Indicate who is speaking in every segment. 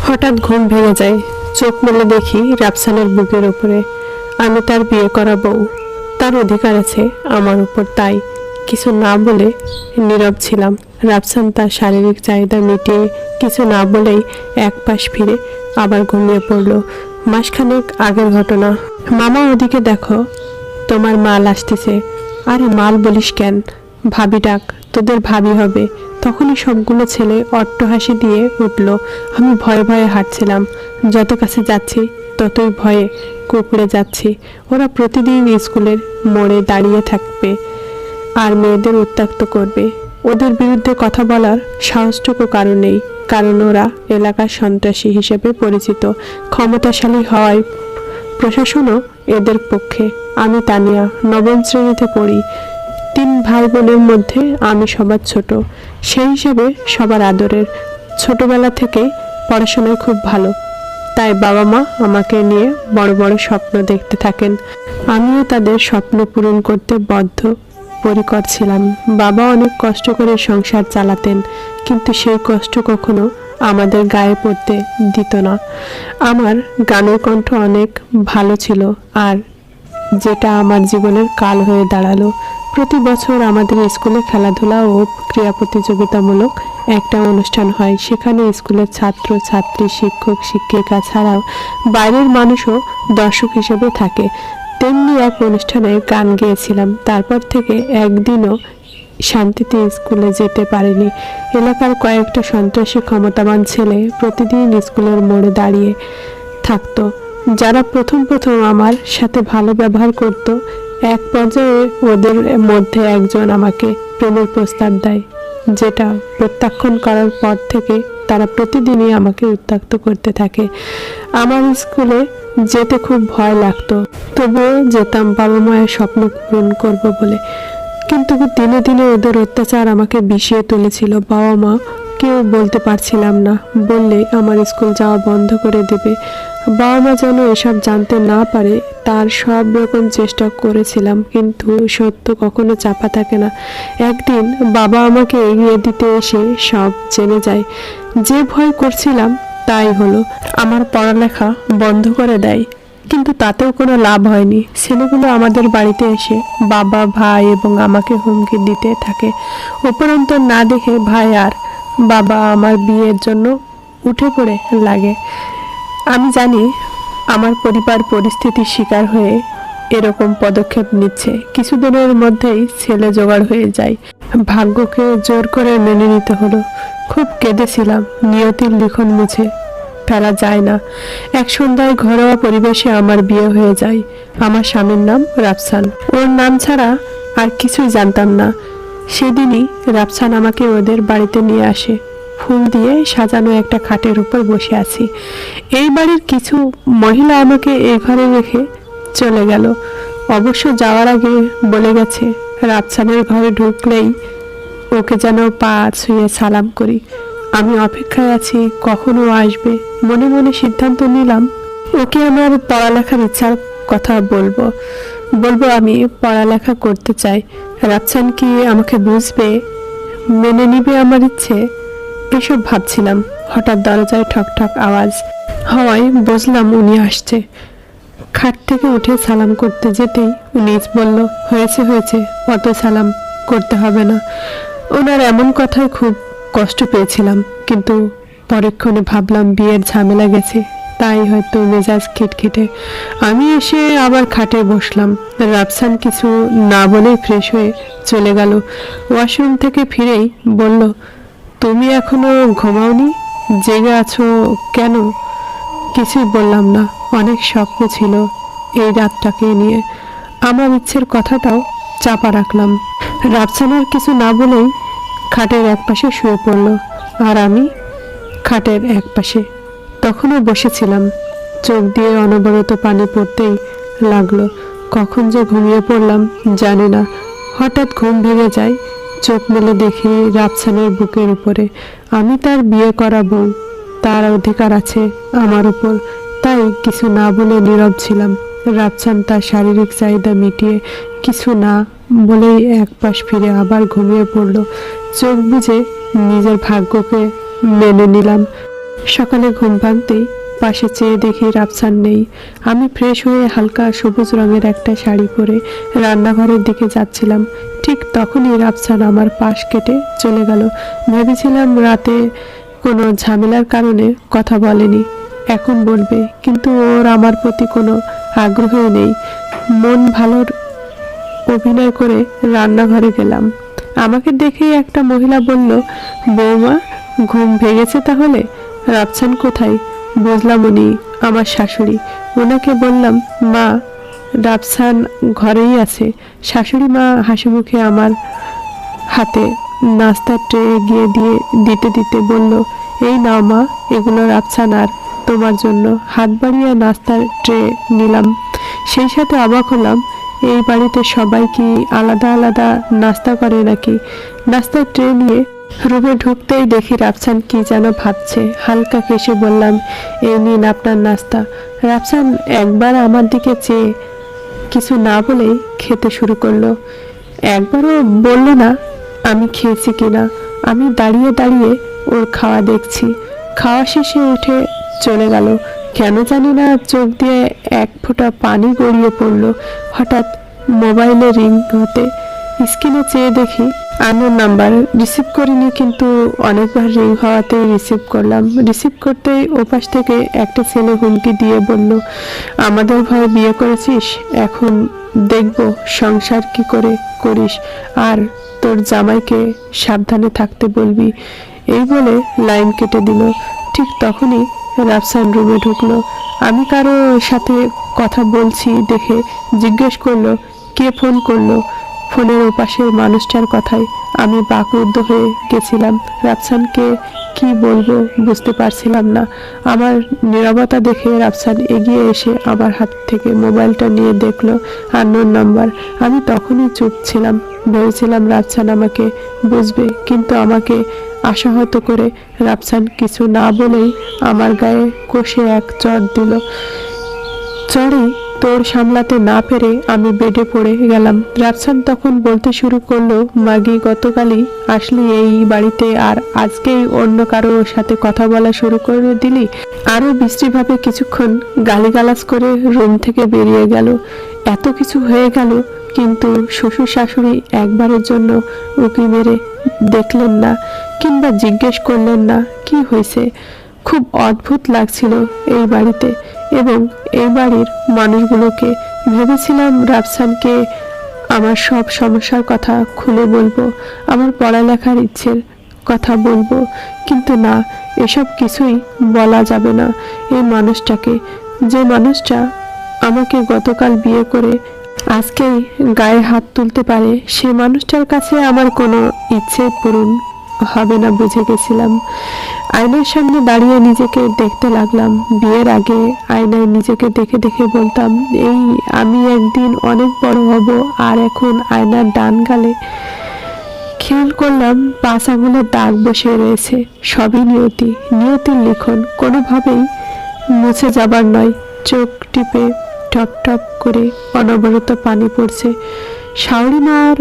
Speaker 1: হঠাৎ ঘুম ভেঙে যায়। চোখ মেলে দেখি রাফসানের বুকের উপরে। আমি তার বিয়ে করা বউ, তার অধিকার আছে আমার উপর। তাই কিছু না বলে নীরব ছিলাম। রাফসান তার শারীরিক চাহিদা মিটিয়ে কিছু না বলেই এক পাশ ফিরে আবার ঘুমিয়ে পড়ল। মাসখানেক আগের ঘটনা। মামা, ওদিকে দেখো, তোমার মাল আসতেছে। আরে মাল বলিস কেন? ভাবি ডাক, তোদের ভাবি হবে। তখনই সবগুলো ছেলে অট্টহাসি দিয়ে উঠল। আমি ভয়ে ভয়ে হাঁটছিলাম। যত কাছে যাচ্ছি ততই ভয়ে কুঁকড়ে যাচ্ছি। ওরা প্রতিদিন স্কুলের মোড়ে দাঁড়িয়ে থাকবে আর মেয়েদের উত্ত্যক্ত করবে। ওদের বিরুদ্ধে কথা বলার সাহসটুকু কারো নেই, কারণ ওরা এলাকার সন্ত্রাসী হিসেবে পরিচিত। ক্ষমতাশালী হওয়ায় প্রশাসনও এদের পক্ষে। আমি তানিয়া, নবম শ্রেণীতে পড়ি। 3 ভাই বোনের মধ্যে আমি সবার ছোট, সেই হিসাবে সবার আদরের। ছোটবেলা থেকেই পড়াশোনায় খুব ভালো, তাই বাবা মা আমাকে নিয়ে বড় বড় স্বপ্ন দেখতে থাকেন। আমিও তাদের স্বপ্ন পূরণ করতে বদ্ধপরিকর ছিলাম। বাবা অনেক কষ্ট করে সংসার চালাতেন, কিন্তু সেই কষ্ট কখনো আমাদের গায়ে পড়তে দিত না। আমার গানের কণ্ঠ অনেক ভালো ছিল, আর যেটা আমার জীবনের কাল হয়ে দাঁড়ালো। প্রতি বছর আমাদের স্কুলে খেলাধুলা ও ক্রীড়া প্রতিযোগিতামূলক একটা অনুষ্ঠান হয়। সেখানে স্কুলের ছাত্র ছাত্রী, শিক্ষক শিক্ষিকা ছাড়াও বাইরের মানুষও দর্শক হিসেবে থাকে। তেমনি এক অনুষ্ঠানে গান গেয়েছিলাম। তারপর থেকে একদিনও শান্তিতে স্কুলে যেতে পারিনি। এলাকার কয়েকটা সন্ত্রাসী ক্ষমতাবান ছেলে প্রতিদিন স্কুলের মোড়ে দাঁড়িয়ে থাকতো, যারা প্রথম প্রথম আমার সাথে ভালো ব্যবহার করত। এক পর্যায়ে ওদের মধ্যে একজন আমাকে প্রেমের প্রস্তাব দেয়, যেটা প্রত্যাখ্যান করার পর থেকে তারা প্রতিদিনই আমাকে উত্ত্যক্ত করতে থাকে। আমার স্কুলে যেতে খুব ভয় লাগতো, তবুও যেতাম বাবা মায়ের স্বপ্ন পূরণ করব বলে। কিন্তু দিনে দিনে ওদের অত্যাচার আমাকে বিষিয়ে তুলেছিল। বাবা মা কেউ বলতে পারছিলাম না, বললে আমার স্কুল যাওয়া বন্ধ করে দেবে। বাবা মা যেন এসব জানতে না পারে তার সব রকম চেষ্টা করেছিলাম, কিন্তু সত্য কখনো চাপা থাকে না। একদিন বাবা আমাকে এগিয়ে দিতে এসে সব জেনে যায়। যে ভয় করছিলাম তাই হলো, আমার পড়ালেখা বন্ধ করে দেয়। কিন্তু তাতেও কোনো লাভ হয়নি। ছেলেগুলো আমাদের বাড়িতে এসে বাবা, ভাই এবং আমাকে হুমকি দিতে থাকে। উপরন্ত না দেখে ভাই আর বাবা আমার বিয়ের জন্য উঠে পড়ে লাগে। আমি জানি আমার পরিবার পরিস্থিতির শিকার হয়ে এরকম পদক্ষেপ নিচ্ছে। কিছুদিনের মধ্যেই ছেলে জোগাড় হয়ে যায়। ভাগ্যকে জোর করে মেনে নিতে হলো। খুব কেঁদেছিলাম। নিয়তির লিখন মুছে ফেলা যায় না। এক সন্ধ্যায় ঘরোয়া পরিবেশে আমার বিয়ে হয়ে যায়। আমার স্বামীর নাম রাফসান। ওর নাম ছাড়া আর কিছুই জানতাম না। সেদিনই রাফসান আমাকে ওদের বাড়িতে নিয়ে আসে। ফুল দিয়ে সাজানো একটা খাটের উপর বসে আছি। এই বাড়ির কিছু মহিলা আমাকে এই ঘরে রেখে চলে গেল। অবশ্য যাওয়ার আগে বলে গেছে, রাফসানের ঘরে ঢুকলেই ওকে যেন পা ছুঁয়ে সালাম করি। আমি অপেক্ষায় আছি কখন ও আসবে। মনে মনে সিদ্ধান্ত নিলাম ওকে আমার পড়ালেখার ইচ্ছার কথা বলবো। আমি পড়ালেখা করতে চাই। রাফসান কি আমাকে বুঝবে, মেনে নিবে আমার ইচ্ছে? এসব ভাবছিলাম। হঠাৎ দরজায় ঠকঠক আওয়াজ হওয়ায় বুঝলাম উনি আসছে। খাট থেকে উঠে সালাম করতে যেতেই উনি বলল, হয়েছে হয়েছে, অত সালাম করতে হবে না। ওনার এমন কথায় খুব কষ্ট পেয়েছিলাম, কিন্তু পরক্ষণে ভাবলাম বিয়ের ঝামেলা গেছে, তাই হয়তো মেজাজ খিটখিটে। আমি এসে আবার খাটে বসলাম। রাফসান কিছু না বলেই ফ্রেশ হয়ে চলে গেল। ওয়াশরুম থেকে ফিরেই বলল, তুমি এখনো ঘুমাওনি? জেগে আছো কেন? কিছুই বললাম না। অনেক স্বপ্ন ছিল এই রাতটাকে নিয়ে। আমার ইচ্ছের কথাটাও চাপা রাখলাম। রাফসানের কিছু না বলেই খাটের এক পাশে শুয়ে পড়ল, আর আমি খাটের এক পাশে তখনও বসেছিলাম। চোখ দিয়ে অনবরত পানি পড়তেই লাগলো। কখন যে ঘুমিয়ে পড়লাম জানি না। হঠাৎ ঘুম ভেঙে যায়। চোখ মেলে দেখি রাফসানের বুকের উপরে। আমি তার বিয়ে করা বউ, তার অধিকার আছে আমার উপর। তাই কিছু না বলে নীরব ছিলাম। রাফসান তার শারীরিক চাহিদা মিটিয়ে কিছু না বলেই এক পাশ ফিরে আবার ঘুমিয়ে পড়ল। চোখ বুজে নিজের ভাগ্যকে মেনে নিলাম। সকালে ঘুম ভাঙতেই পাশে চেয়ে দেখি রাফসান নেই। আমি ফ্রেশ হয়ে হালকা সবুজ রঙের একটা শাড়ি পরে রান্নাঘরের দিকে যাচ্ছিলাম। ঠিক তখনই রাফসান আমার পাশ কেটে চলে গেল। ভেবেছিলাম রাতে কোনো ঝামেলার কারণে কথা বলেনি, এখন বলবে, কিন্তু ওর আমার প্রতি কোনো আগ্রহই নেই। মন ভালোর অভিনয় করে রান্নাঘরে গেলাম। আমাকে দেখেই একটা মহিলা বলল, বৌমা, ঘুম ভেঙেছে তাহলে? রাফসান কোথায়? বুঝলাম উনি আমার শাশুড়ি। ওনাকে বললাম, মা, রাফসান ঘরেই আছে। শাশুড়ি মা হাসি মুখে আমার হাতে নাস্তার ট্রে এগিয়ে দিতে দিতে বলল, এই নাও মা, এগুলো রাফসান আর তোমার জন্য। হাত বাড়িয়ে নাস্তার ট্রে নিলাম। সেই সাথে অবাক হলাম, এই বাড়িতে সবাই কি আলাদা আলাদা নাস্তা করে নাকি? নাস্তার ট্রে নিয়ে রুমে ঢুকতেই দেখি রাফসান কি যেন ভাবছে। হালকা হেসে বললাম, এই নিন আপনার নাস্তা। রাফসান একবার আমার দিকে চেয়ে কিছু না বলেই খেতে শুরু করলো। একবারও বলল না আমি খেয়েছি কিনা। আমি দাঁড়িয়ে দাঁড়িয়ে ওর খাওয়া দেখছি। খাওয়া শেষে উঠে চলে গেল। কেন জানি না চোখ দিয়ে এক ফোঁটা পানি গড়িয়ে পড়ল। হঠাৎ মোবাইলে রিং হতে স্ক্রিনে চেয়ে দেখি আননোন নাম্বার। রিসিভ করিনি, কিন্তু অনেকবার রিং হওয়াতেই রিসিভ করলাম। রিসিভ করতেই ওপাশ থেকে একটা ছেলে হুমকি দিয়ে বলল, আমাদের ভয়ে বিয়ে করেছিস, এখন দেখব সংসার কি করে করিস, আর তোর জামাইকে সাবধানে থাকতে বলবি। এই বলে লাইন কেটে দিল। ঠিক তখনই রাফসান রুমে ঢুকলো। আমি কারো সাথে কথা বলছি দেখে জিজ্ঞেস করলো, কে ফোন করলো? ফোনের ওপাশের মানুষটার কথায় আমি বাকরুদ্ধ হয়ে গেছিলাম। রাফসানকে কি বলবো বুঝতে পারছিলাম না। আমার নীরবতা দেখে রাফসান এগিয়ে এসে আমার হাত থেকে মোবাইলটা নিয়ে দেখলো আননোন নাম্বার। আমি তখনই চুপ ছিলাম। ভেবেছিলাম রাফসান আমাকে বুঝবে, কিন্তু আমাকে আশাহত করে রাফসান কিছু না বলেই আমার গায়ে কষে এক চড় দিল। চড়ে তোর সামলাতে না পেরে আমি বেডে পড়ে গেলাম। রাফসান তখন বলতে শুরু করলো, মাগি, গতকালই আসলি এই বাড়িতে, আর আজকেই অন্য কারো সাথে কথা বলা শুরু করে দিলি। আরো বিশ্রীভাবে কিছুক্ষণ গালিগালাজ করে রুম থেকে বেরিয়ে গেল। এত কিছু হয়ে গেল, কিন্তু শ্বশুর শাশুড়ি একবারের জন্য উকি মেরে দেখলেন না, কিংবা জিজ্ঞেস করলেন না কি হয়েছে। খুব অদ্ভুত লাগছিল এই বাড়িতে এবং এই বাড়ির মানুষগুলোকে। ভেবেছিলাম রাফসানকে আমার সব সমস্যার কথা খুলে বলবো, আমার পড়ালেখার ইচ্ছের কথা বলবো, কিন্তু না, এসব কিছুই বলা যাবে না এই মানুষটাকে। যে মানুষটা আমাকে গতকাল বিয়ে করে আজকেই গায়ে হাত তুলতে পারে, সে মানুষটার কাছে আমার কোনো ইচ্ছে পূরণ হবে না বুঝে গেছিলাম। আয়নার সামনে দাঁড়িয়ে নিজেকে দেখতে লাগলাম। বিয়ের আগে আয়নায় নিজেকে দেখে দেখে বলতাম, এই আমি একদিন অনেক বড় হব। আর এখন আয়নার ডান গালে খেয়াল করলাম 5 আঙুলের দাগ বসে রয়েছে। সবই নিয়তি, নিয়তির লিখন, কোনোভাবেই মুছে যাবার নয়। চোখ টিপে টপ টপ করে অনবরত পানি পড়ছে। শাওরি মার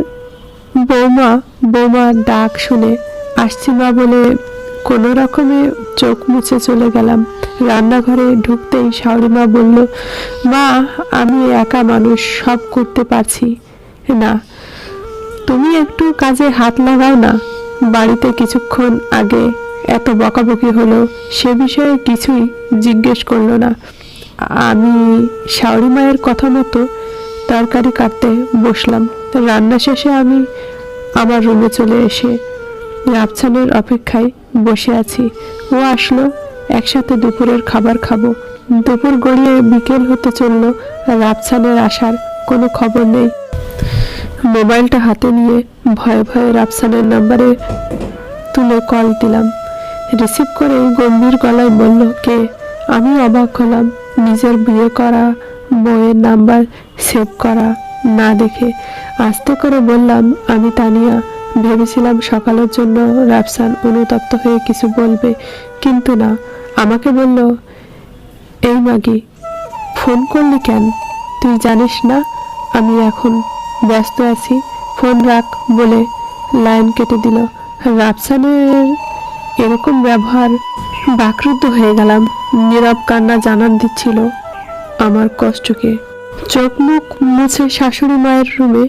Speaker 1: বৌমা বৌমা ডাক শুনে আসছি মা বলে কোনো রকমে চোখ মুছে চলে গেলাম। রান্নাঘরে ঢুকতেই শাওরি মা বলল, মা, আমি একা মানুষ, সব করতে পারছি না, তুমি একটু কাজে হাত লাগাও না। বাড়িতে কিছুক্ষণ আগে এত বকাবকি হলো, সে বিষয়ে কিছুই জিজ্ঞেস করলো না। আমি শাওরি মায়ের কথা মতো তরকারি কাটতে বসলাম। রান্না শেষে আমি আমার রুমে চলে এসে রাফসানের অপেক্ষায় বসে আছি। ও আসলো, একসাথে দুপুরের খাবার খাবো। দুপুর গড়িয়ে বিকেল হতে চলল, রাফসানের আসার কোনো খবর নেই। মোবাইলটা হাতে নিয়ে ভয়ে ভয়ে রাফসানের নাম্বারে তুলে কল দিলাম। রিসিভ করে গম্ভীর গলায় বলল, কে? আমি অবাক হলাম নিজের বিয়ে করা বউয়ের নাম্বার সেভ করা না দেখে। আস্তে করে বললাম, আমি তানিয়া। ভেবেছিলাম সকালের জন্য রাফসান অনুতপ্ত হয়ে কিছু বলবে, কিন্তু না। আমাকে বলল, এই মাগি, ফোন করলি কেন? তুই জানিস না আমি এখন ব্যস্ত আছি, ফোন রাখ বলে লাইন কেটে দিল। রাফসানের এরকম ব্যবহার বাকরুদ্ধ হয়ে গেলাম। নীরব কান্না জানান দিচ্ছিল আমার কষ্টকে। চোখ মুখ মুছে শাশুড়ি মায়ের রুমে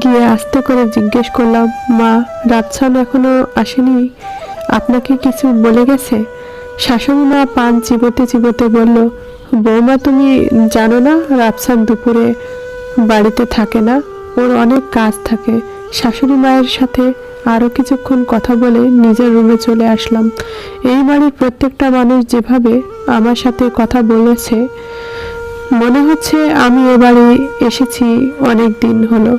Speaker 1: গিয়ে আস্তে করে জিজ্ঞেস করলাম, মা, রাতছান এখনো আসেনি? আপনাকে কিছু বলে গেছে? শাশুড়ি মা পান চিবোতে চিবোতে বলল, বৌমা, তুমি জানো না রাতছান দুপুরে বাড়িতে থাকে না, ওর অনেক কাজ থাকে। শাশুড়ি মায়ের সাথে আরও কিছুক্ষণ কথা বলে নিজের রুমে চলে আসলাম। এই বাড়ির প্রত্যেকটা মানুষ যেভাবে আমার সাথে কথা বলেছে, মনে হচ্ছে আমি এ বাড়ি এসেছি অনেক দিন হলো।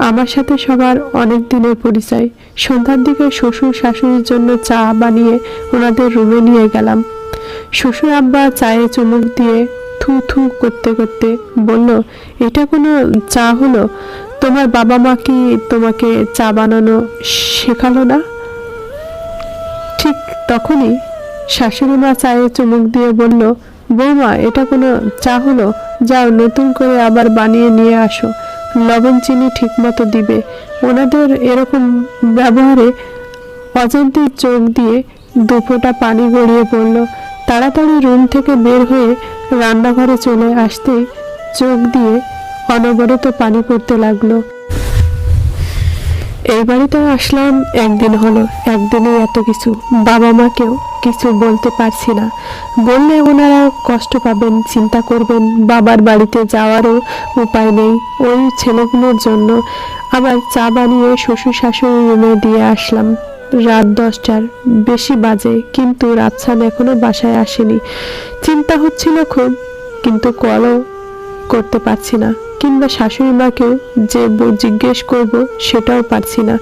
Speaker 1: আমার সাথে সবার অনেক দিনের পরিচয়। সন্ধ্যার দিকে শ্বশুর শাশুড়ির জন্য চা বানিয়ে ওনাদের রুমে নিয়ে গেলাম। শ্বশুর আব্বা চায়ে চুমুক দিয়ে থু থু করতে করতে বলল, এটা কোনো চা হলো? তোমার বাবা মা কি তোমাকে চা বানানো শেখালো না? ঠিক তখনই শাশুড়ি মা চায়ে চুমুক দিয়ে বলল, বৌমা, এটা কোনো চা হলো? যাও, নতুন করে আবার বানিয়ে নিয়ে আসো। লবণ চিনি ঠিক মতো দিবে। ওনাদের এরকম ব্যবহারে অজান্তেই চোখ দিয়ে দুফোঁটা পানি গড়িয়ে পড়ল। তাড়াতাড়ি রুম থেকে বের হয়ে রান্নাঘরে চলে আসতেই চোখ দিয়ে অনবরত পানি পড়তে লাগলো। এই বাড়িতে আসলাম একদিন হলো, একদিনে এত কিছু। বাবা মাকেও কিছু বলতে পারছি না। বললে ওনারা কষ্ট পাবেন, চিন্তা করবেন। বাবার বাড়িতে যাওয়ারও উপায় নেই ওই ছেলেগুলোর জন্য। আবার চা বানিয়ে শ্বশুর শাশুড়ির রুমে দিয়ে আসলাম। রাত 10টার বেশি বাজে, কিন্তু রাতছান এখনো বাসায় আসেনি। চিন্তা হচ্ছিল খুব, কিন্তু কলও করতে পারছি না, কিংবা শাশুড়ি মাকেও যে জিজ্ঞেস করব সেটাও পারছি না।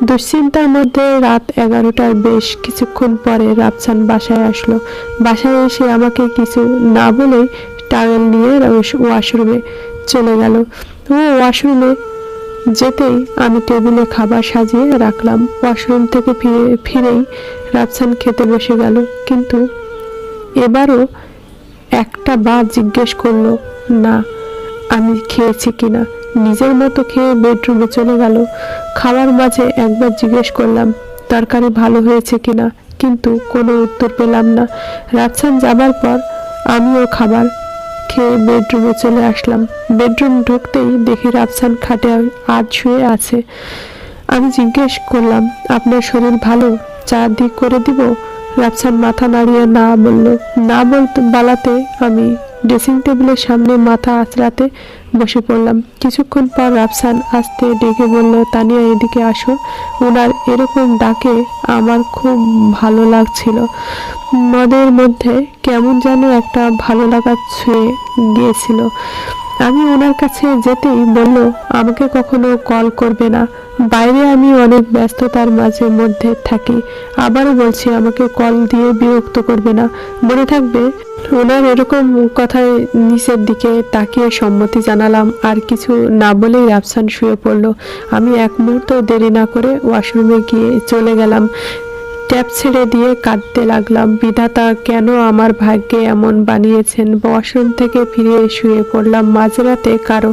Speaker 1: দুশ্চিন্তার মধ্যে রাত 11টার বেশ কিছুক্ষণ পরে রাফসান বাসায় আসলো। বাসায় এসে আমাকে কিছু না বলেই টাওয়েল নিয়ে ওয়াশরুমে চলে গেল। ও ওয়াশরুমে যেতেই আমি টেবিলে খাবার সাজিয়ে রাখলাম। ওয়াশরুম থেকে ফিরেই রাফসান খেতে বসে গেল, কিন্তু এবারও একটা বার জিজ্ঞেস করলো না আমি খেয়েছি কিনা। নিজের মতো খেয়ে বেডরুমে চলে গেল। খাওয়ার মাঝে একবার জিজ্ঞেস করলাম তরকারি ভালো হয়েছে কিনা, কিন্তু কোনো উত্তর পেলাম না। রাফসান যাবার পর আমিও খাবার খেয়ে বেডরুমে চলে আসলাম। বেডরুম ঢুকতেই দেখি রাফসান খাটে আজ শুয়ে আছে। আমি জিজ্ঞেস করলাম, আপনার শরীর ভালো? চা দি করে দিব? রাফসান মাথা নাড়িয়ে না বলল। না বলাতে আমি ড্রেসিং টেবিলের সামনে মাথা আঁচড়াতে বসে পড়লাম। কিছুক্ষণ পর রাফসান আস্তে ডেকে বলল, তানিয়া, এদিকে আসো। ওনার এরকম ডাকে আমার খুব ভালো লাগছিল। মনের মধ্যে কেমন যেন একটা ভালো লাগা ছুঁয়ে গিয়েছিল। আমি ওনার কাছে যেতেই বলল, আমাকে কখনো কল করবে না, বাইরে আমি অনেক ব্যস্ততার মাঝে মধ্যে থাকি। আবারও বলছি, আমাকে কল দিয়ে বিরক্ত করবে না, মনে থাকবে। ওনার এরকম কথায় নিচের দিকে তাকিয়ে সম্মতি জানালাম। আর কিছু না বলেই রাফসান শুয়ে পড়ল। আমি এক মুহূর্ত দেরি না করে ওয়াশরুমে গিয়ে চলে গেলাম। ট্যাপ ছেড়ে দিয়ে কাঁদতে লাগলাম। বিধাতা কেন আমার ভাগ্যে এমন বানিয়েছেন। ওয়াশরুম থেকে ফিরে শুয়ে পড়লাম। মাঝরাতে কারো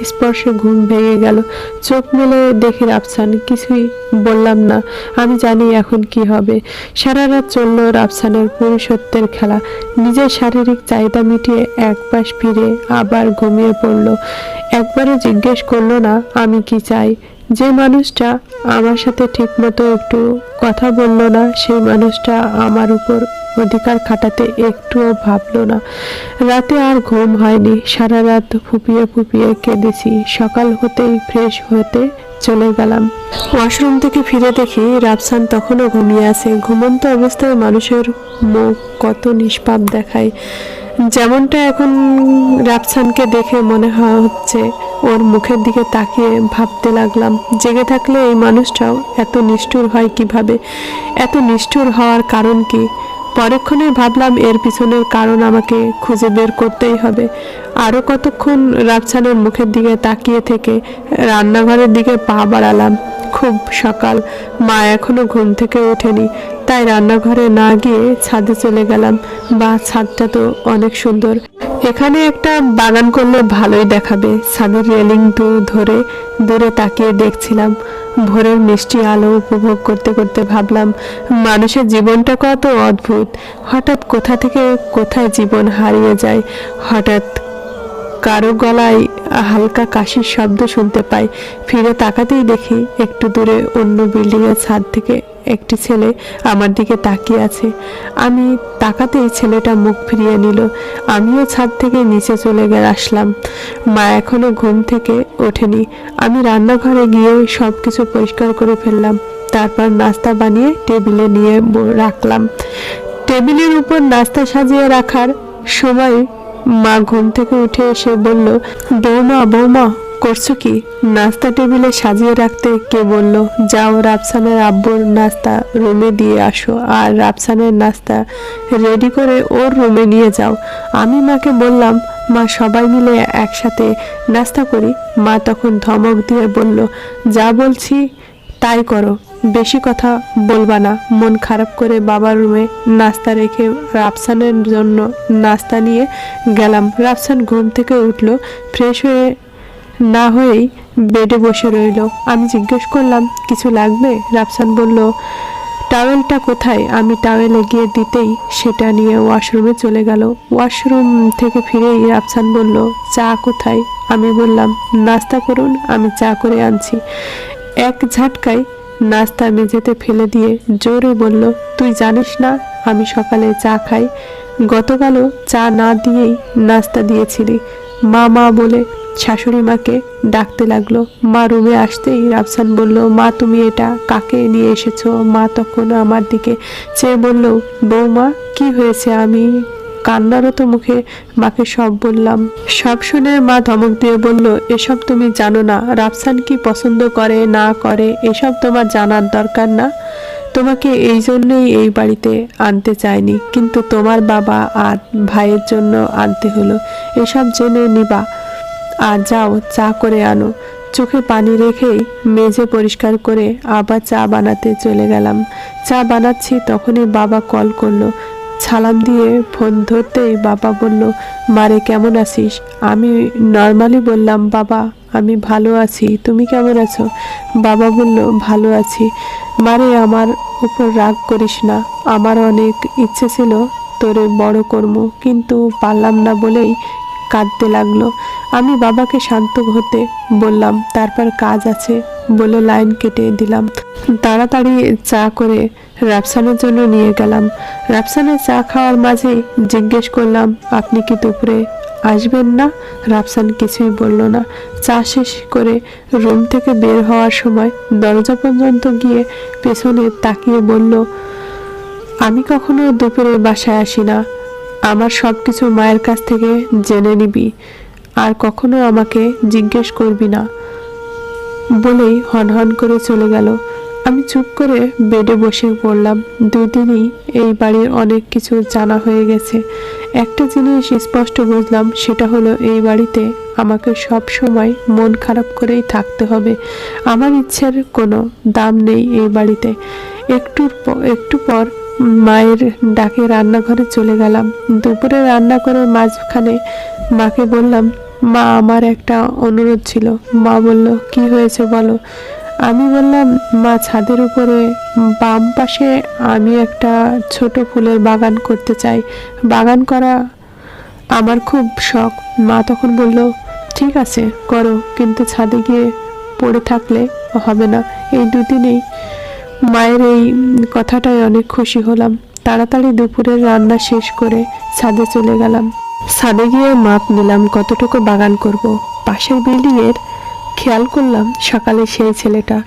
Speaker 1: স্পর্শে ঘুম ভেঙে গেল। চোখ মেলে দেখি রাফসান। কিছুই বললাম না। আমি জানি এখন কি হবে। সারা রাত চলল রাফসানের পুরুষত্বের খেলা। নিজের শারীরিক চাহিদা মিটিয়ে এক পাশ ফিরে আবার ঘুমিয়ে পড়ল। একবারও জিজ্ঞেস করলো না আমি কি চাই। যে মানুষটা আমার সাথে ঠিকমতো একটু কথা বলল না, সেই মানুষটা আমার উপর অধিকার খাটাতে একটুও ভাবলো না। রাতে আর ঘুম হয়নি। সারা রাত ফুপিয়ে ফুপিয়ে কেঁদেছি। সকাল হতেই ফ্রেশ হতে চলে গেলাম। ওয়াশরুম থেকে ফিরে দেখি রাফসান তখনও ঘুমিয়ে আছে। ঘুমন্ত অবস্থায় মানুষের মুখ কত নিষ্পাপ দেখায়। যেমনটা এখন রাফসানকে দেখে মনে হচ্ছে, ওর মুখের দিকে তাকিয়ে ভাবতে লাগলাম, জেগে থাকলে এই মানুষটাও এত নিষ্ঠুর হয় কিভাবে? এত নিষ্ঠুর হওয়ার কারণ কি? পরক্ষণে ভাবলাম এর পিছনের কারণ আমাকে খুঁজে বের করতেই হবে। আরও কতক্ষণ রাফসানের মুখের দিকে তাকিয়ে থেকে রান্নাঘরের দিকে পা বাড়ালাম। খুব সকাল, মা এখনো ঘুম থেকে ওঠেনি, তাই রান্নাঘরে না গিয়ে ছাদে চলে গেলাম। বা ছাদটা তো অনেক সুন্দর। এখানে একটা বাগান করলে ভালোই দেখাবে। ছাদের রেলিং ধরে দূরে তাকিয়ে দেখছিলাম ভোরের মিষ্টি আলো উপভোগ করতে করতে ভাবলাম মানুষের জীবনটা কত অদ্ভুত। হঠাৎ কোথা থেকে কোথায় জীবন হারিয়ে যায়। হঠাৎ কারো গলায় হালকা কাশির শব্দ শুনতে পাই, ফিরে তাকাতেই দেখি একটু দূরে অন্য বিল্ডিং এর ছাদ থেকে একটি ছেলে আমার দিকে তাকিয়ে আছে। আমি তাকাতেই ছেলেটা মুখ ফিরিয়ে নিল। আমিও ছাদ থেকে নিচে চলে আসলাম। মা এখনো ঘুম থেকে ওঠেনি। আমি রান্নাঘরে গিয়ে সব কিছু পরিষ্কার করে ফেললাম। তারপর নাস্তা বানিয়ে টেবিলে নিয়ে রাখলাম। টেবিলের উপর নাস্তা সাজিয়ে রাখার সময় মা ঘুম থেকে উঠে এসে বলল, বৌমা বৌমা করছো কি? নাস্তা টেবিলে সাজিয়ে রাখতে কে বলল? যাও রাফসানের আব্বুর নাস্তা রুমে দিয়ে আসো, আর রাফসানের নাস্তা রেডি করে ওর রুমে নিয়ে যাও। আমি মাকে বললাম, মা সবাই মিলে একসাথে নাস্তা করি। মা তখন ধমক দিয়ে বলল, যা বলছি তাই করো, বেশি কথা বলবা না। মন খারাপ করে বাবার রুমে নাস্তা রেখে রাফসানের জন্য নাস্তা নিয়ে গেলাম। রাফসান ঘুম থেকে উঠলো, ফ্রেশ হয়ে না হয়েই বেডে বসে রইল। আমি জিজ্ঞেস করলাম, কিছু লাগবে? রাফসান বলল, টাওয়েলটা কোথায়? আমি টাওয়েল এগিয়ে দিতেই সেটা নিয়ে ওয়াশরুমে চলে গেল। ওয়াশরুম থেকে ফিরেই রাফসান বলল, চা কোথায়? আমি বললাম, নাস্তা করুন, আমি চা করে আনছি। এক ঝাটকায় নাস্তা মেঝেতে ফেলে দিয়ে জোরে বলল, তুই জানিস না আমি সকালে চা খাই? গতকালও চা না দিয়েই নাস্তা দিয়েছিলি। মা মা বলে শাশুড়ি মাকে ডাকতে লাগলো। মা রুমে আসতেই রাফসান বলল, মা তুমি এটা কাকে নিয়ে এসেছো? মা তখন আমার দিকে চেয়ে বলল, বৌমা কি হয়েছে? আমি কান্নারত মুখে মাকে সব বললাম। সব শুনে মা ধমক দিয়ে বলল, এসব তুমি জানো না। রাফসান কি পছন্দ করে না করে এসব তোমার জানার দরকার না। তোমাকে এই জন্যই এই বাড়িতে আনতে চাইনি, কিন্তু তোমার বাবা আর ভাইয়ের জন্য আনতে হলো। এসব জেনে নিবা। আর যাও চা করে আনো। চোখে পানি রেখেই মেঝে পরিষ্কার করে আবার চা বানাতে চলে গেলাম। চা বানাচ্ছি তখনই বাবা কল করলো। সালাম দিয়ে ফোন ধরতেই বাবা বলল, মারে কেমন আছিস? আমি নর্মালি বললাম, বাবা আমি ভালো আছি, তুমি কেমন আছো? বাবা বলল, ভালো আছি। মারে আমার উপর রাগ করিস না। আমার অনেক ইচ্ছে ছিল তোরে বড় কর্ম, কিন্তু পারলাম না বলেই কাঁদতে লাগলো। আমি বাবাকে শান্ত হতে বললাম, তারপর কাজ আছে বলে লাইন কেটে দিলাম। তাড়াতাড়ি চা করে রাফসানের জন্য নিয়ে গেলাম। রাফসানের চা খাওয়ার মাঝেই জিজ্ঞেস করলাম, আপনি কি দুপুরে আসবেন না? রাফসান কিছুই বলল না। চা শেষ করে রুম থেকে বের হওয়ার সময় দরজা পর্যন্ত গিয়ে পেছনে তাকিয়ে বলল, আমি কখনো দুপুরে বাসায় আসি না। আমার সব কিছু মায়ের কাছ থেকে জেনে নিবি, আর কখনো আমাকে জিজ্ঞেস করবি না বলেই হনহন করে চলে গেল। আমি চুপ করে বেডে বসে পড়লাম। দুদিনই এই বাড়ির অনেক কিছু জানা হয়ে গেছে। একটা জিনিস স্পষ্ট বুঝলাম, সেটা হলো এই বাড়িতে আমাকে সব সময় মন খারাপ করেই থাকতে হবে। আমার ইচ্ছের কোনো দাম নেই এই বাড়িতে। একটু পর মায়ের ডাকে রান্নাঘরে চলে গেলাম। দুপুরে রান্না করে মাঝখানে মাকে বললাম, মা আমার একটা অনুরোধ ছিল। মা বলল, কি হয়েছে বলো? আমি বললাম, মা ছাদের উপরে বাম পাশে আমি একটা ছোট ফুলের বাগান করতে চাই। বাগান করা আমার খুব শখ। মা তখন বলল, ঠিক আছে করো, কিন্তু ছাদে গিয়ে পড়ে থাকলে হবে না। এই দুদিনেই মায়ের এই কথাটায় অনেক খুশি হলাম। তাড়াতাড়ি দুপুরের রান্না শেষ করে ছাদে চলে গেলাম। ছাদে গিয়ে মাপ নিলাম কতটুকু বাগান করব। পাশের বিল্ডিং এর খেয়াল করলাম সকালে সেই ছেলেটা।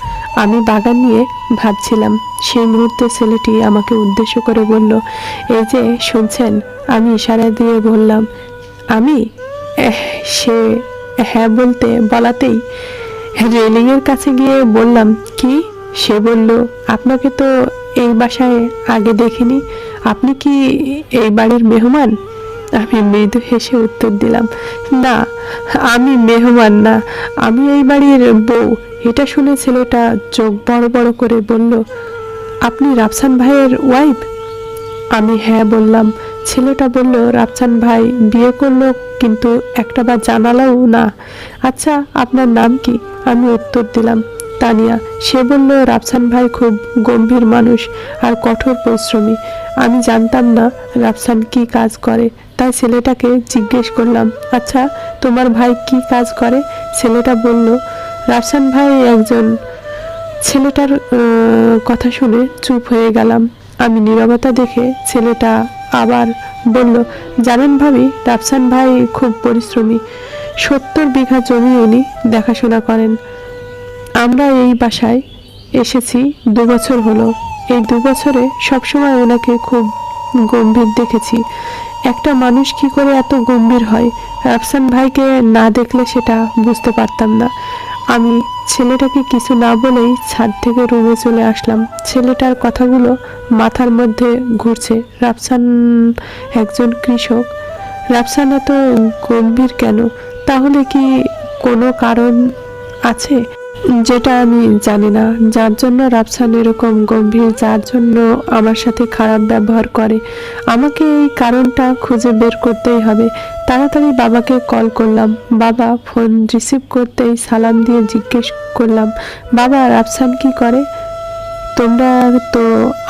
Speaker 1: আমি বাগান নিয়ে ভাবছিলাম, সেই মুহূর্তে ছেলেটি আমাকে উদ্দেশ্য করে বলল, এই যে শুনছেন? আমি ইশারা দিয়ে বললাম, আমি? সে হ্যাঁ বলাতেই রেলিং এর কাছে গিয়ে বললাম, কি? সে বলল, আপনাকে তো এই বাসায় আগে দেখিনি। আপনি কি এই বাড়ির মেহমান? আমি মৃদু হেসে উত্তর দিলাম, না আমি মেহমান না, আমি এই বাড়ির বউ। এটা শুনে ছেলেটা চোখ বড় বড় করে বলল, আপনি রাফসান ভাইয়ের ওয়াইফ? আমি হ্যাঁ বললাম। ছেলেটা বলল, রাফসান ভাই বিয়ে করলো কিন্তু একটাবার জানালাও না। আচ্ছা আপনার নাম কি? আমি উত্তর দিলাম, তানিয়া। সে বলল, রাফসান ভাই খুব গম্ভীর মানুষ আর কঠোর পরিশ্রমী। আমি জানতাম না রাফসান কি কাজ করে, তাই ছেলেটাকে জিজ্ঞেস করলাম, আচ্ছা তোমার ভাই কি কাজ করে? ছেলেটা বলল, রাফসান ভাই একজন। ছেলেটার কথা শুনে চুপ হয়ে গেলাম। আমি নীরবতা দেখে ছেলেটা আবার বলল, জানেন ভাবি, রাফসান ভাই খুব পরিশ্রমী। 70 বিঘা জমি উনি দেখাশোনা করেন। আমরা এই বাসায় এসেছি 2 বছর হলো। এই 2 বছরে সবসময় ওনাকে খুব গম্ভীর দেখেছি। একটা মানুষ কি করে এত গম্ভীর হয়, রাফসান ভাইকে না দেখলে সেটা বুঝতে পারতাম না। আমি ছেলেটাকে কিছু না বলেই ছাদ থেকে রুমে চলে আসলাম। ছেলেটার কথাগুলো মাথার মধ্যে ঘুরছে। রাফসান একজন কৃষক। রাফসান এত গম্ভীর কেন? তাহলে কি কোনো কারণ আছে যেটা আমি জানি না, যার জন্য রাফসান এরকম গম্ভীর, যার জন্য আমার সাথে খারাপ ব্যবহার করে? আমাকে এই কারণটা খুঁজে বের করতেই হবে। তাড়াতাড়ি বাবাকে কল করলাম। বাবা ফোন রিসিভ করতেই সালাম দিয়ে জিজ্ঞেস করলাম, বাবা রাফসান কি করে? তোমরা তো